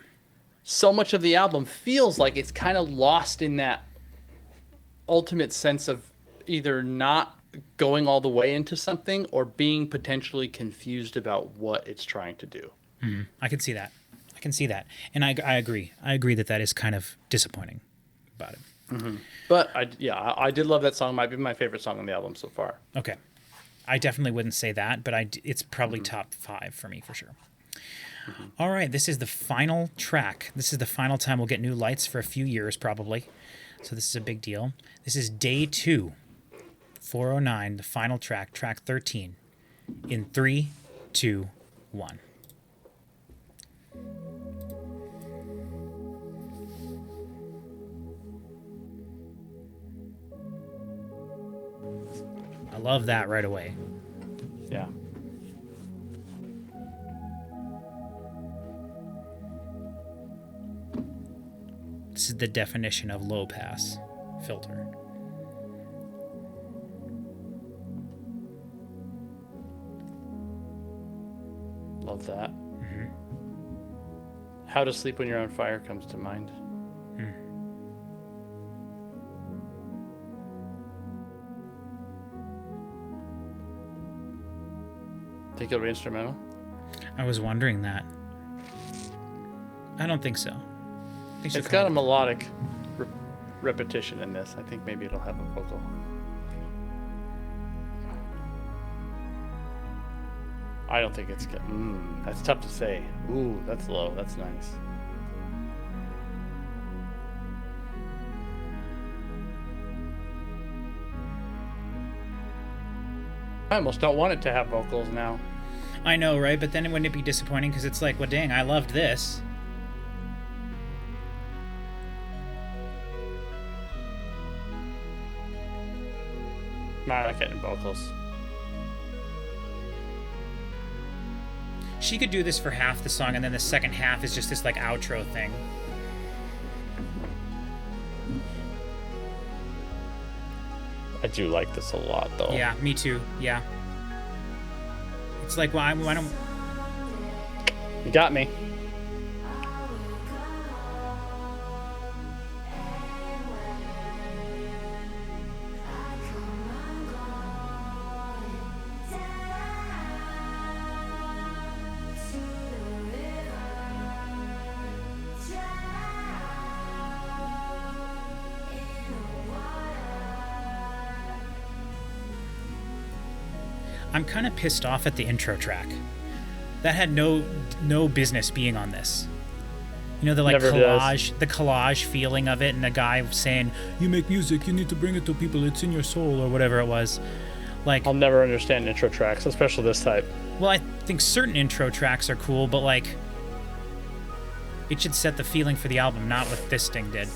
So much of the album feels like it's kind of lost in that ultimate sense of either not going all the way into something or being potentially confused about what it's trying to do. I can see that. And I agree. I agree that is kind of disappointing about it. But I did love that song. Might be my favorite song on the album so far. Okay. I definitely wouldn't say that, but it's probably top 5 for me for sure. All right, this is the final track. This is the final time we'll get new lights for a few years probably. So this is a big deal. This is day 2, 409, the final track, track 13. In 3, 2, 1. I love that right away. Yeah. This is the definition of low pass filter. Love that. How to Sleep When You're on Fire comes to mind. Think it'll be instrumental? I was wondering that. I don't think so. I think It's got a melodic repetition in this. I think maybe it'll have a vocal. I don't think it's good. That's tough to say. Ooh, that's low. That's nice. I almost don't want it to have vocals now. I know, right? But then wouldn't it be disappointing? Because it's like, well, dang, I loved this. Nah, not getting vocals. She could do this for half the song, and then the second half is just this like outro thing. I do like this a lot, though. Yeah, me too. Yeah. It's like, well, why don't... You got me. I'm kind of pissed off at the intro track. That had no business being on this. You know, the like Never collage, does. the collage feeling of it, and the guy saying, "You make music, you need to bring it to people. It's in your soul," or whatever it was. Like, I'll never understand intro tracks, especially this type. well, I think certain intro tracks are cool, but like, it should set the feeling for the album, not what this thing did.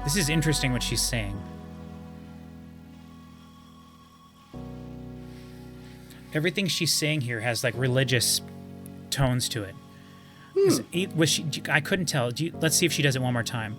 This is interesting what she's saying. Everything she's saying here has like religious tones to it. Was she? I couldn't tell. Let's see if she does it one more time.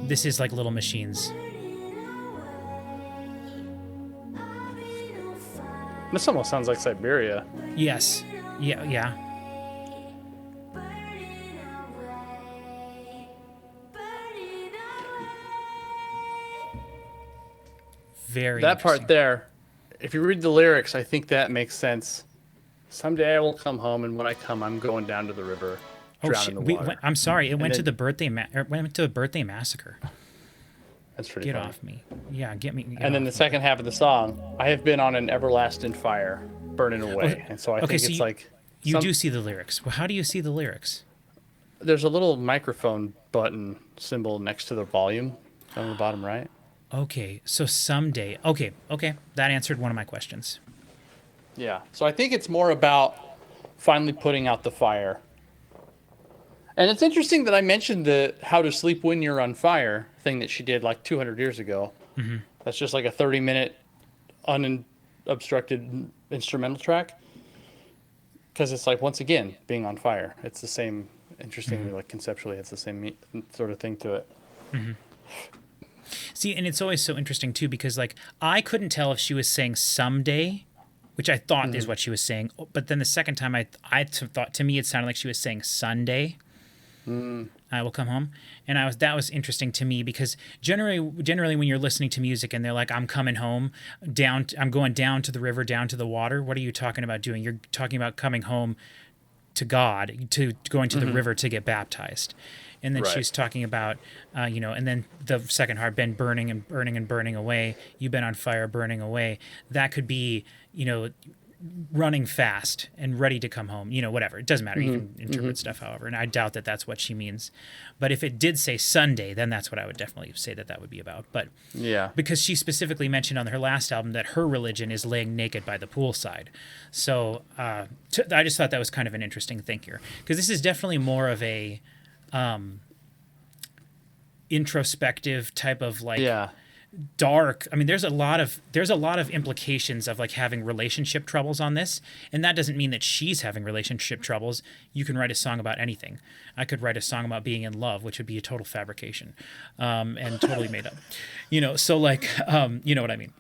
This is like Little Machines. This almost sounds like Siberia. Yes. Yeah. Very That part interesting. there, if you read the lyrics, I think that makes sense. Someday I will come home, and when I come, I'm going down to the river, drown in the water. I'm sorry. It went to then- the went to a birthday massacre. That's pretty Get funny. off me. Yeah, get me. And then the second half of the song, I have been on an everlasting fire, burning away. And so I think it's like... You do see the lyrics. Well, how do you see the lyrics? There's a little microphone button symbol next to the volume on the bottom right. Okay, so someday. Okay, that answered one of my questions. Yeah. So I think it's more about finally putting out the fire. And it's interesting that I mentioned the How to Sleep When You're on Fire thing that she did like 200 years ago. Mm-hmm. That's just like a 30-minute unobstructed instrumental track. Because it's like, once again, being on fire. It's the same, interestingly, like conceptually, it's the same sort of thing to it. Mm-hmm. See, and it's always so interesting, too, because like I couldn't tell if she was saying someday, which I thought is what she was saying. But then the second time I thought, to me, it sounded like she was saying Sunday. I will come home, and that was interesting to me because generally when you're listening to music and they're like, I'm coming home, I'm going down to the river, down to the water. What are you talking about doing? You're talking about coming home to God, to going to the river to get baptized. And then she's talking about, and then the second part, been burning and burning and burning away. You've been on fire, burning away. That could be, running fast and ready to come home, whatever. It doesn't matter. You can interpret stuff however. And I doubt that that's what she means. But if it did say Sunday, then that's what I would definitely say that would be about. But yeah, because she specifically mentioned on her last album that her religion is laying naked by the poolside. So I just thought that was kind of an interesting thing here. Because this is definitely more of a introspective type of like... Yeah. Dark. I mean, there's a lot of implications of like having relationship troubles on this, and that doesn't mean that she's having relationship troubles. You can write a song about anything. I could write a song about being in love, which would be a total fabrication, and totally made up. So like, you know what I mean.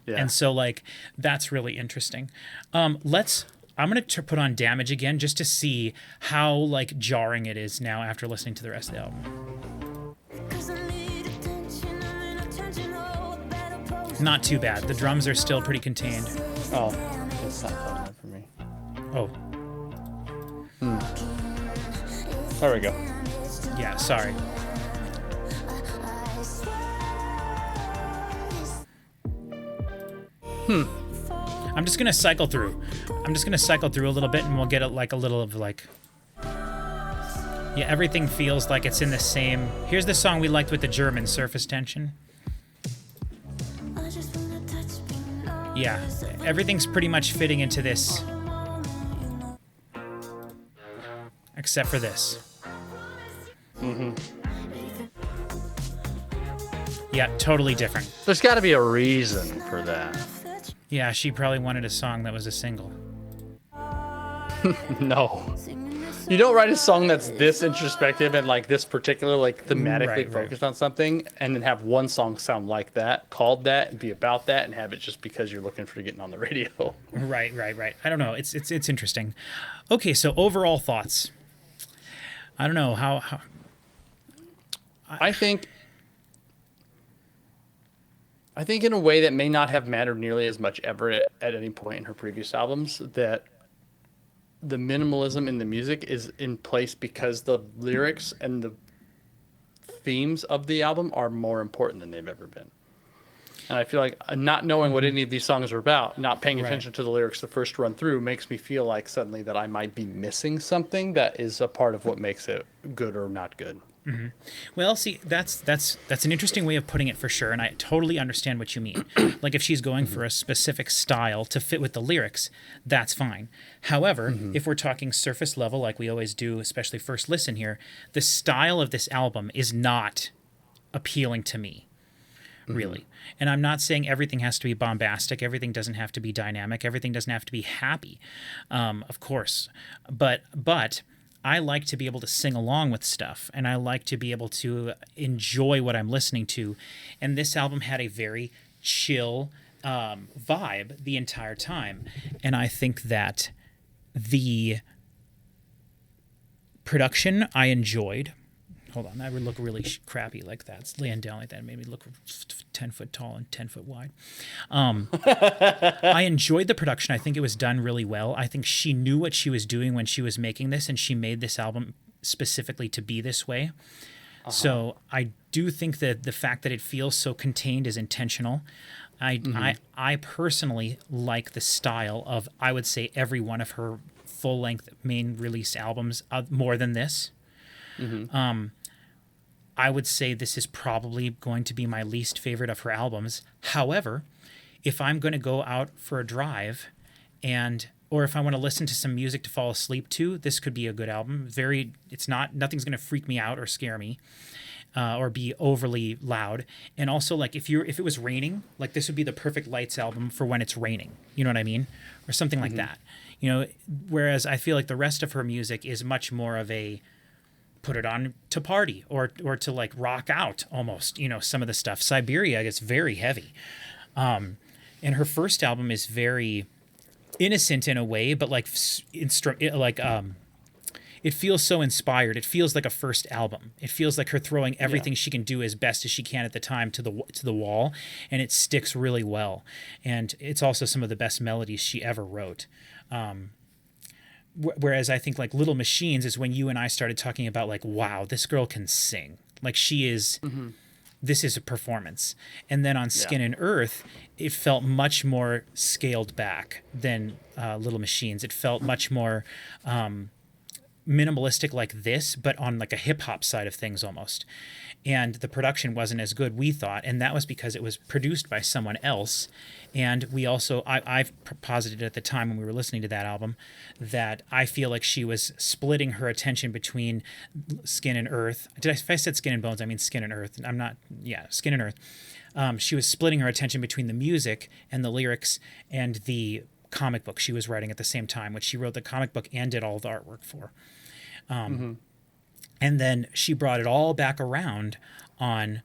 Yeah. And so like, that's really interesting. I'm gonna put on Damage again just to see how like jarring it is now after listening to the rest of the album. Not too bad. The drums are still pretty contained. Oh, that's not fun enough for me. Oh. There we go. Yeah, sorry. I'm just gonna cycle through a little bit, and we'll get a little of like. Yeah, everything feels like it's in the same. Here's the song we liked with the German, Surface Tension. Yeah, everything's pretty much fitting into this. Except for this. Mm-hmm. Yeah, totally different. There's got to be a reason for that. Yeah, she probably wanted a song that was a single. No. You don't write a song that's this introspective and like this particular, like thematically focused on something, and then have one song sound like that, called that, and be about that, and have it just because you're looking for getting on the radio. Right. I don't know. It's interesting. Okay, so overall thoughts. I don't know how I think in a way that may not have mattered nearly as much ever at any point in her previous albums, that the minimalism in the music is in place because the lyrics and the themes of the album are more important than they've ever been. And I feel like not knowing what any of these songs are about, not paying attention to the lyrics the first run through, makes me feel like suddenly that I might be missing something that is a part of what makes it good or not good. Mm-hmm. Well, see, that's an interesting way of putting it for sure, and I totally understand what you mean. Like if she's going for a specific style to fit with the lyrics, that's fine. However, if we're talking surface level, like we always do, especially first listen here, the style of this album is not appealing to me, really. And I'm not saying everything has to be bombastic, everything doesn't have to be dynamic, everything doesn't have to be happy, of course. But I like to be able to sing along with stuff, and I like to be able to enjoy what I'm listening to. And this album had a very chill vibe the entire time. And I think that the production I enjoyed. Hold on, that would look really crappy like that. It's laying down like that. It made me look 10 foot tall and 10 foot wide. I enjoyed the production. I think it was done really well. I think she knew what she was doing when she was making this, and she made this album specifically to be this way. So I do think that the fact that it feels so contained is intentional. I personally like the style of, I would say, every one of her full-length main release albums more than this. I would say this is probably going to be my least favorite of her albums. However, if I'm going to go out for a drive or if I want to listen to some music to fall asleep to, this could be a good album. Nothing's going to freak me out or scare me. Or be overly loud. And also, like, if it was raining, like, this would be the perfect Lights album for when it's raining. You know what I mean? Or something like that. You know, whereas I feel like the rest of her music is much more of a put it on to party or to, like, rock out almost. You know, some of the stuff. Siberia gets very heavy. And her first album is very innocent in a way, but like it feels so inspired. It feels like a first album. It feels like her throwing everything she can do as best as she can at the time to the wall, and it sticks really well. And it's also some of the best melodies she ever wrote. Whereas I think like Little Machines is when you and I started talking about like, wow, this girl can sing. Like she is. This is a performance. And then on Skin and Earth, it felt much more scaled back than Little Machines. It felt much more minimalistic like this, but on like a hip hop side of things almost. And the production wasn't as good, we thought, and that was because it was produced by someone else. And we also, I've posited at the time when we were listening to that album that I feel like she was splitting her attention between Skin and Earth. If I said Skin and Bones, I mean Skin and Earth. Skin and Earth. She was splitting her attention between the music and the lyrics and the comic book she was writing at the same time, which she wrote the comic book and did all the artwork for. And then she brought it all back around on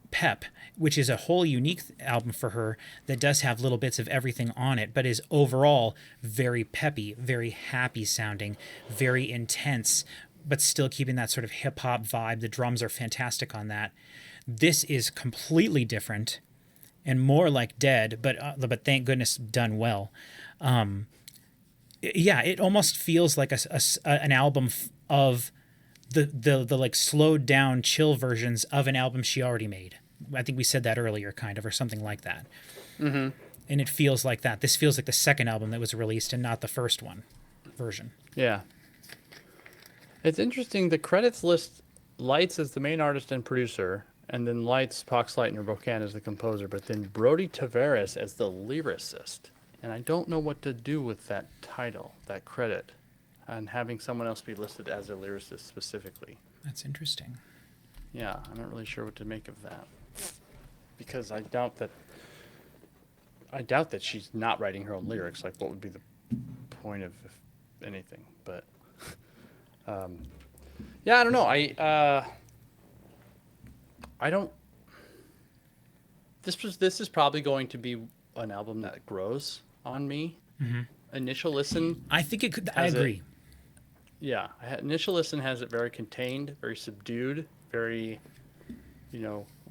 Pep, which is a whole unique album for her that does have little bits of everything on it, but is overall very peppy, very happy sounding, very intense, but still keeping that sort of hip hop vibe. The drums are fantastic on that. This is completely different and more like Dead, but thank goodness done well. It almost feels like an album of the like slowed down chill versions of an album she already made. I think we said that earlier, kind of, or something like that. And it feels like that. This feels like the second album that was released and not the first one version. Yeah. It's interesting. The credits list Lights as the main artist and producer, and then Lights, Poxleitner, Bocan as the composer, but then Brody Tavares as the lyricist. And I don't know what to do with that title, that credit, and having someone else be listed as a lyricist specifically. That's interesting. Yeah, I'm not really sure what to make of that, because I doubt that she's not writing her own lyrics. Like, what would be the point of anything? But yeah, I don't know. I don't. This is probably going to be an album that grows on me. Initial listen, I think it could. I agree. Initial listen has it very contained, very subdued, very,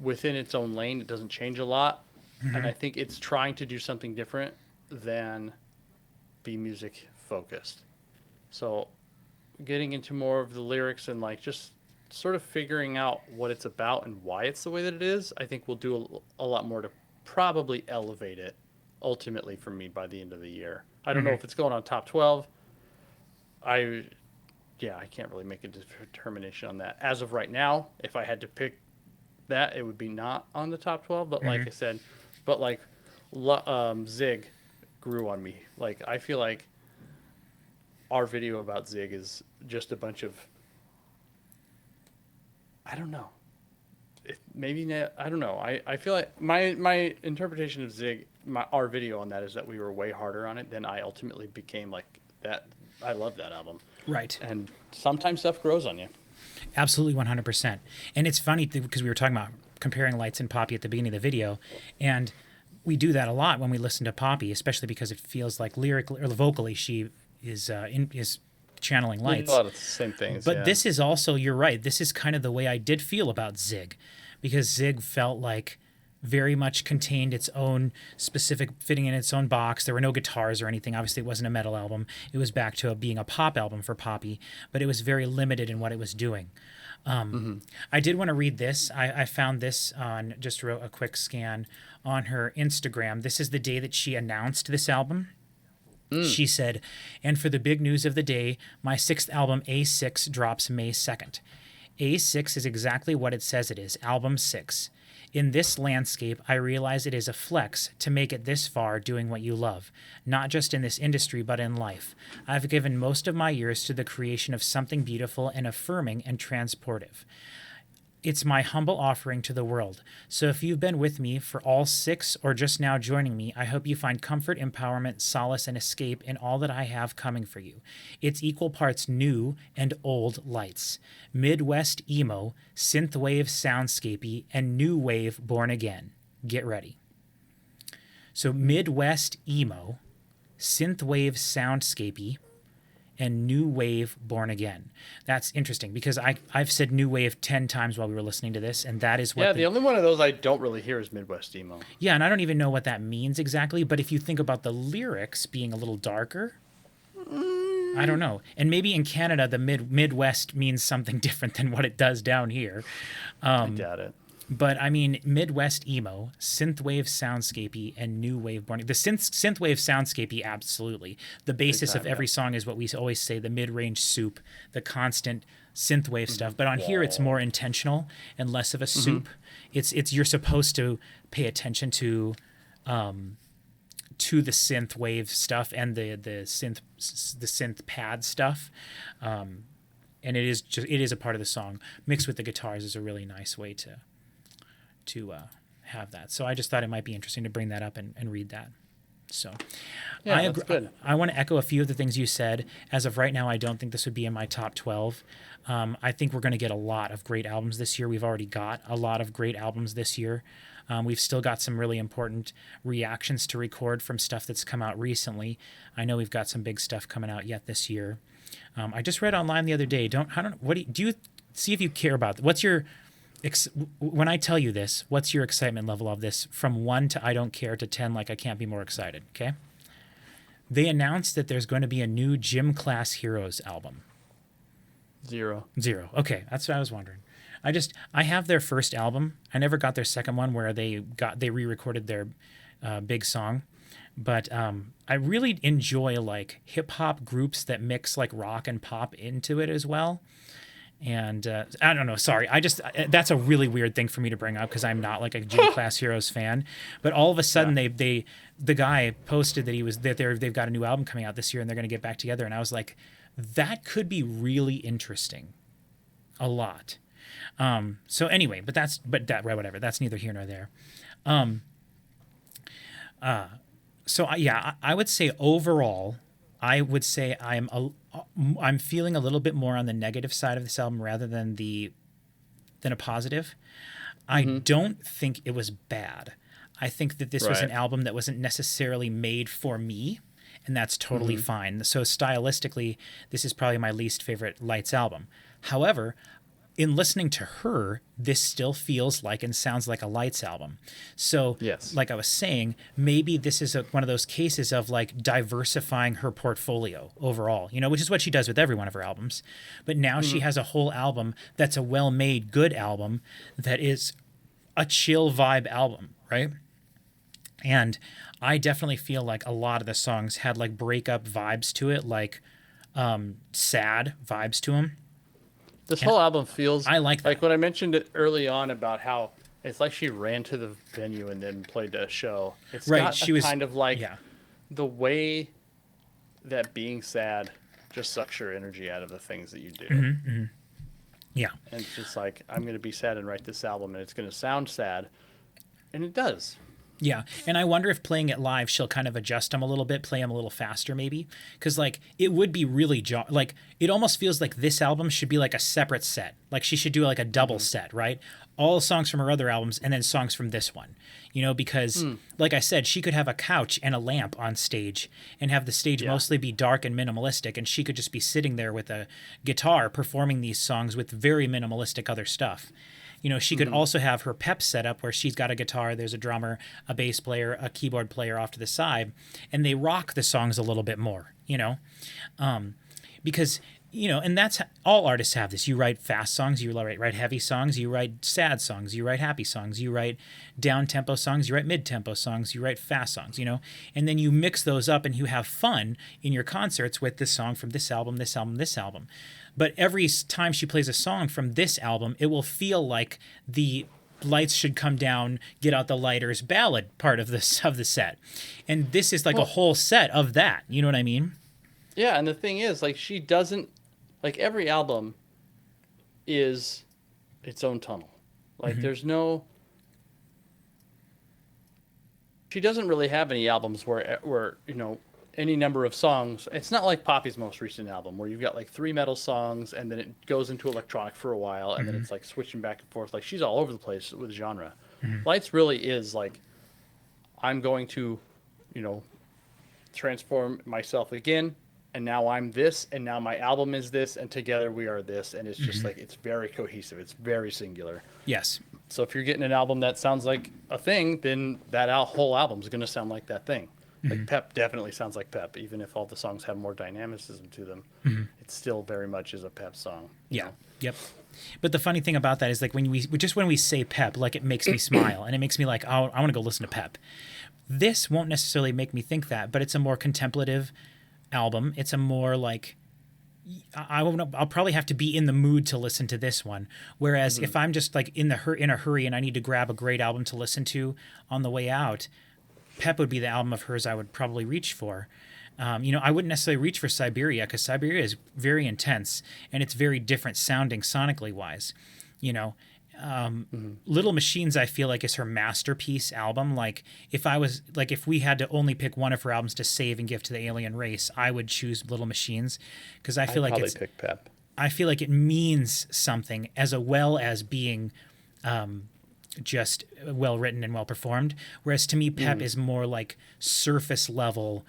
within its own lane. It doesn't change a lot, and I think it's trying to do something different than be music focused. So, getting into more of the lyrics and like just sort of figuring out what it's about and why it's the way that it is, I think we'll do a lot more to probably elevate ultimately for me by the end of the year. I don't know if it's going on top 12. I can't really make a determination on that. As of right now, if I had to pick that, it would be not on the top 12. But like I said, Zig grew on me. Like, I feel like our video about Zig is just a bunch of, I don't know. I don't know. I feel like my interpretation of Zig, our video on that, is that we were way harder on it than I ultimately became. Like that, I love that album. Right. And sometimes stuff grows on you. Absolutely, 100%. And it's funny because we were talking about comparing Lights and Poppy at the beginning of the video, and we do that a lot when we listen to Poppy, especially because it feels like lyrically or vocally she is channeling They did lights. a lot of the same things. But yeah. this is also, you're right, this is kind of the way I did feel about Zig, because Zig felt like very much contained its own specific, fitting in its own box. There were no guitars or anything. Obviously, it wasn't a metal album. It was back to being a pop album for Poppy, but it was very limited in what it was doing. I did want to read this. I found this on just a quick scan on her Instagram. This is the day that she announced this album. She said, "And for the big news of the day, my sixth album, A6, drops May 2nd. A6 is exactly what it says it is, album 6. In this landscape, I realize it is a flex to make it this far doing what you love, not just in this industry, but in life. I've given most of my years to the creation of something beautiful and affirming and transportive. It's my humble offering to the world. So if you've been with me for all 6 or just now joining me, I hope you find comfort, empowerment, solace, and escape in all that I have coming for you. It's equal parts new and old lights. Midwest emo, synthwave soundscapey, and new wave born again. Get ready." So Midwest emo, synthwave soundscapey, and new wave born again. That's interesting because I've said new wave 10 times while we were listening to this, and that is what the only one of those I don't really hear is Midwest emo. yeah, and I don't even know what that means exactly, but if you think about the lyrics being a little darker, I don't know. And maybe in Canada the Midwest means something different than what it does down here. I doubt it. But I mean, Midwest emo, synthwave soundscapey, and new wave born. The synthwave soundscapey, absolutely. The basis of every song is what we always say: the mid-range soup, the constant synthwave stuff. But on here, it's more intentional and less of a soup. It's you're supposed to pay attention to the synth wave stuff and the synth pad stuff. And it is a part of the song. Mixed with the guitars is a really nice way to have that. So I just thought it might be interesting to bring that up and read that. So Yeah, I that's good. I want to echo a few of the things you said. As of right now, I don't think this would be in my top 12. I think we're going to get a lot of great albums this year. We've already got a lot of great albums this year. We've still got some really important reactions to record from stuff that's come out recently. I know we've got some big stuff coming out yet this year. I just read online the other day. Do you see if you care about what's your when I tell you this, what's your excitement level of this from 1 to I don't care to 10, like I can't be more excited, okay? They announced that there's going to be a new Gym Class Heroes album. 0. Okay, that's what I was wondering. I have their first album. I never got their second one where they re-recorded their big song. But I really enjoy like hip hop groups that mix like rock and pop into it as well. And I don't know. Sorry, that's a really weird thing for me to bring up because I'm not like a Gym Class Heroes fan. But all of a sudden, the guy posted that they've got a new album coming out this year and they're going to get back together. And I was like, that could be really interesting, a lot. So anyway, whatever. That's neither here nor there. So I would say overall, I'm feeling a little bit more on the negative side of this album rather than a positive. I don't think it was bad. I think that this was an album that wasn't necessarily made for me, and that's totally fine. So stylistically, this is probably my least favorite Lights album. However, in listening to her, this still feels like and sounds like a Lights album. So, yes, like I was saying, maybe this is one of those cases of like diversifying her portfolio overall, which is what she does with every one of her albums. But now she has a whole album that's a well-made, good album that is a chill vibe album, right? And I definitely feel like a lot of the songs had like breakup vibes to it, like sad vibes to them. This whole album feels I like that. Like when I mentioned it early on about how it's like she ran to the venue and then played a show. It's got kind of like the way that being sad just sucks your energy out of the things that you do. Yeah. And it's just like, I'm going to be sad and write this album and it's going to sound sad. And it does. Yeah, and I wonder if playing it live, she'll kind of adjust them a little bit, play them a little faster, maybe, because like it would be really like it almost feels like this album should be like a separate set. Like she should do like a double set, right? All songs from her other albums and then songs from this one, because like I said, she could have a couch and a lamp on stage and have the stage mostly be dark and minimalistic, and she could just be sitting there with a guitar performing these songs with very minimalistic other stuff. She could also have her pep set up where she's got a guitar, there's a drummer, a bass player, a keyboard player off to the side, and they rock the songs a little bit more, because, and that's all artists have this. You write fast songs, you write heavy songs, you write sad songs, you write happy songs, you write down-tempo songs, you write mid-tempo songs, you write fast songs, and then you mix those up and you have fun in your concerts with this song from this album, this album, this album. But every time she plays a song from this album, it will feel like the lights should come down, get out the lighters ballad part of the set. And this is like a whole set of that. You know what I mean? Yeah, and the thing is, like, she doesn't, like, every album is its own tunnel. Like, there's no, she doesn't really have any albums where any number of songs. It's not like Poppy's most recent album where you've got like 3 metal songs and then it goes into electronic for a while and then it's like switching back and forth. Like she's all over the place with genre. Lights really is like, I'm going to, transform myself again, and now I'm this, and now my album is this, and together we are this, and it's just like, it's very cohesive. It's very singular. Yes. So if you're getting an album that sounds like a thing, then that whole album is going to sound like that thing. Like Pep definitely sounds like Pep, even if all the songs have more dynamicism to them. It still very much is a Pep song. Yeah. Yep. But the funny thing about that is like when we say Pep, like it makes me smile and it makes me like, oh, I want to go listen to Pep. This won't necessarily make me think that, but it's a more contemplative album. It's a more like, I'll probably have to be in the mood to listen to this one. Whereas if I'm just like in a hurry and I need to grab a great album to listen to on the way out, Pep would be the album of hers I would probably reach for. I wouldn't necessarily reach for Siberia because Siberia is very intense and it's very different sounding sonically wise. Little Machines I feel like is her masterpiece album. Like if we had to only pick one of her albums to save and give to the alien race, I would choose Little Machines because I feel like pick Pep. I feel like it means something as well as being just well written and well performed, whereas to me Pep is more like surface level,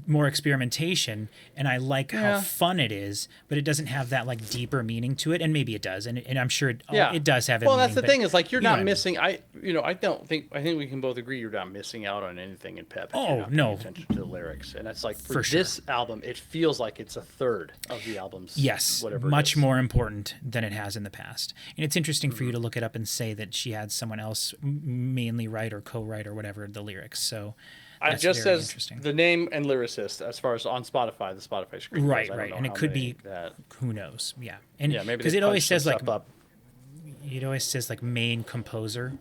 more experimentation, and I like how fun it is, but it doesn't have that like deeper meaning to it, and maybe it does, and I'm sure it does have it. Well, that's the thing is like you're not missing. I think we can both agree you're not missing out on anything in Pep. Oh, you're not no. paying attention to the lyrics, and that's like for sure. this album, it feels like it's a third of the album's. Yes, whatever. Much more important than it has in the past, and it's interesting for you to look it up and say that she had someone else mainly write or co-write or whatever the lyrics. So. It just says the name and lyricist as far as on Spotify, the Spotify screen. Right. And it could be, who knows? Yeah. And maybe because it always says like, it always says like main composer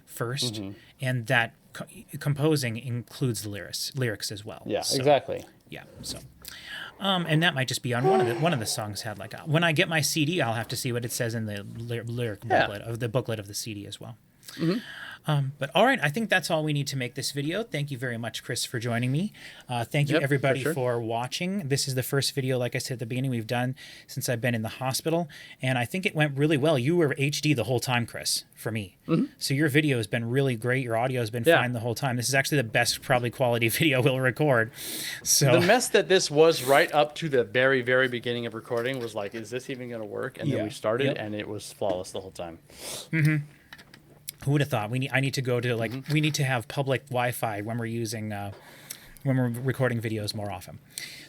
first, and that composing includes the lyrics as well. Yeah, so, exactly. Yeah. So, and that might just be on one of the songs had like, when I get my CD, I'll have to see what it says in the lyric booklet of the booklet of the CD as well. But all right, I think that's all we need to make this video. Thank you very much, Chris, for joining me. Thank you, everybody, for watching. This is the first video, like I said at the beginning, we've done since I've been in the hospital, and I think it went really well. You were HD the whole time, Chris, for me. So your video has been really great. Your audio has been fine the whole time. This is actually the best, probably, quality video we'll record. So the mess that this was right up to the very, very beginning of recording was like, is this even going to work? And then we started, and it was flawless the whole time. Who would have thought? I need to go to we need to have public Wi-Fi when we're using when we're recording videos more often.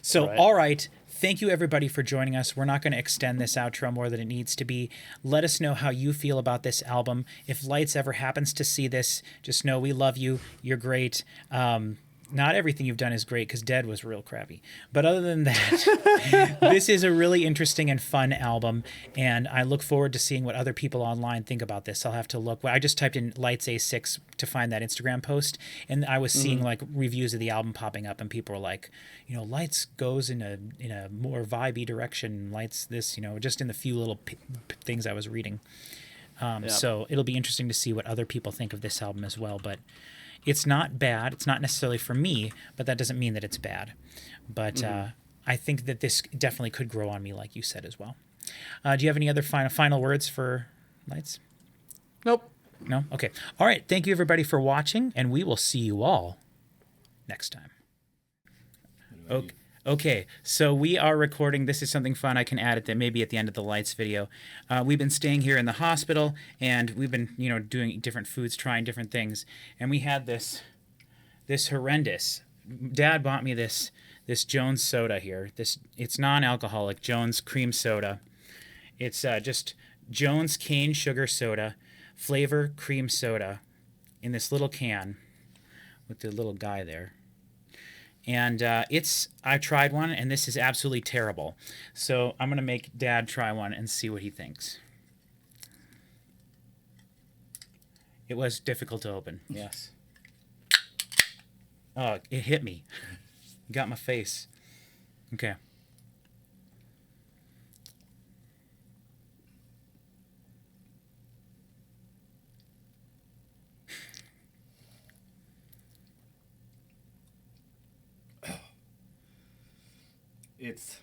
So all right, thank you everybody for joining us. We're not going to extend this outro more than it needs to be. Let us know how you feel about this album. If Lights ever happens to see this, just know we love you. You're great. Not everything you've done is great because Dead was real crappy. But other than that, this is a really interesting and fun album, and I look forward to seeing what other people online think about this. I'll have to look. I just typed in Lights A6 to find that Instagram post, and I was seeing like reviews of the album popping up, and people were like, Lights goes in a more vibey direction. Lights this, just in the few little things I was reading. So it'll be interesting to see what other people think of this album as well. But it's not bad. It's not necessarily for me, but that doesn't mean that it's bad. But I think that this definitely could grow on me, like you said as well. Do you have any other final words for Lights? Nope. No? Okay. All right. Thank you, everybody, for watching, and we will see you all next time. Okay. So we are recording. This is something fun I can add at maybe at the end of the Lights video. We've been staying here in the hospital, and we've been, doing different foods, trying different things. And we had this horrendous. Dad bought me this Jones soda here. It's non-alcoholic Jones cream soda. It's just Jones cane sugar soda, flavor cream soda, in this little can with the little guy there. And I tried one, and this is absolutely terrible. So I'm going to make Dad try one and see what he thinks. It was difficult to open, yes. Oh, it hit me. Got my face. Okay. It's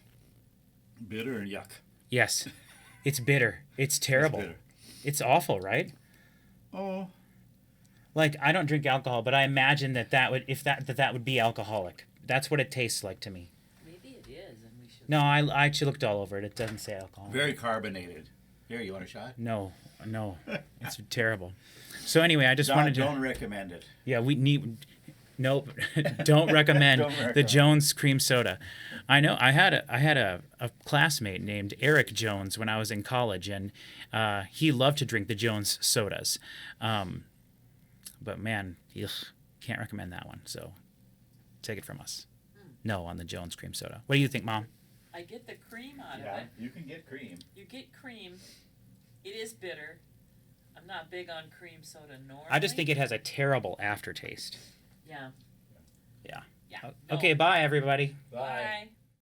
bitter and yuck. Yes. It's bitter. It's terrible. It's awful, right? Oh. Like, I don't drink alcohol, but I imagine that would be alcoholic. That's what it tastes like to me. Maybe it is, and we should. No, I actually looked all over it. It doesn't say alcohol. Very carbonated. Here, you want a shot? No. It's terrible. So anyway, I just wanted to... Don't recommend it. Yeah, we need... Nope. Don't recommend the Jones cream soda. I know. I had a classmate named Eric Jones when I was in college, and he loved to drink the Jones sodas. But man, can't recommend that one. So take it from us. No on the Jones cream soda. What do you think, Mom? I get the cream out of Yeah, it. you can get cream. You get cream. It is bitter. I'm not big on cream soda normally. I just think it has a terrible aftertaste. Yeah. Yeah. Yeah. Okay, bye, everybody. Bye. Bye.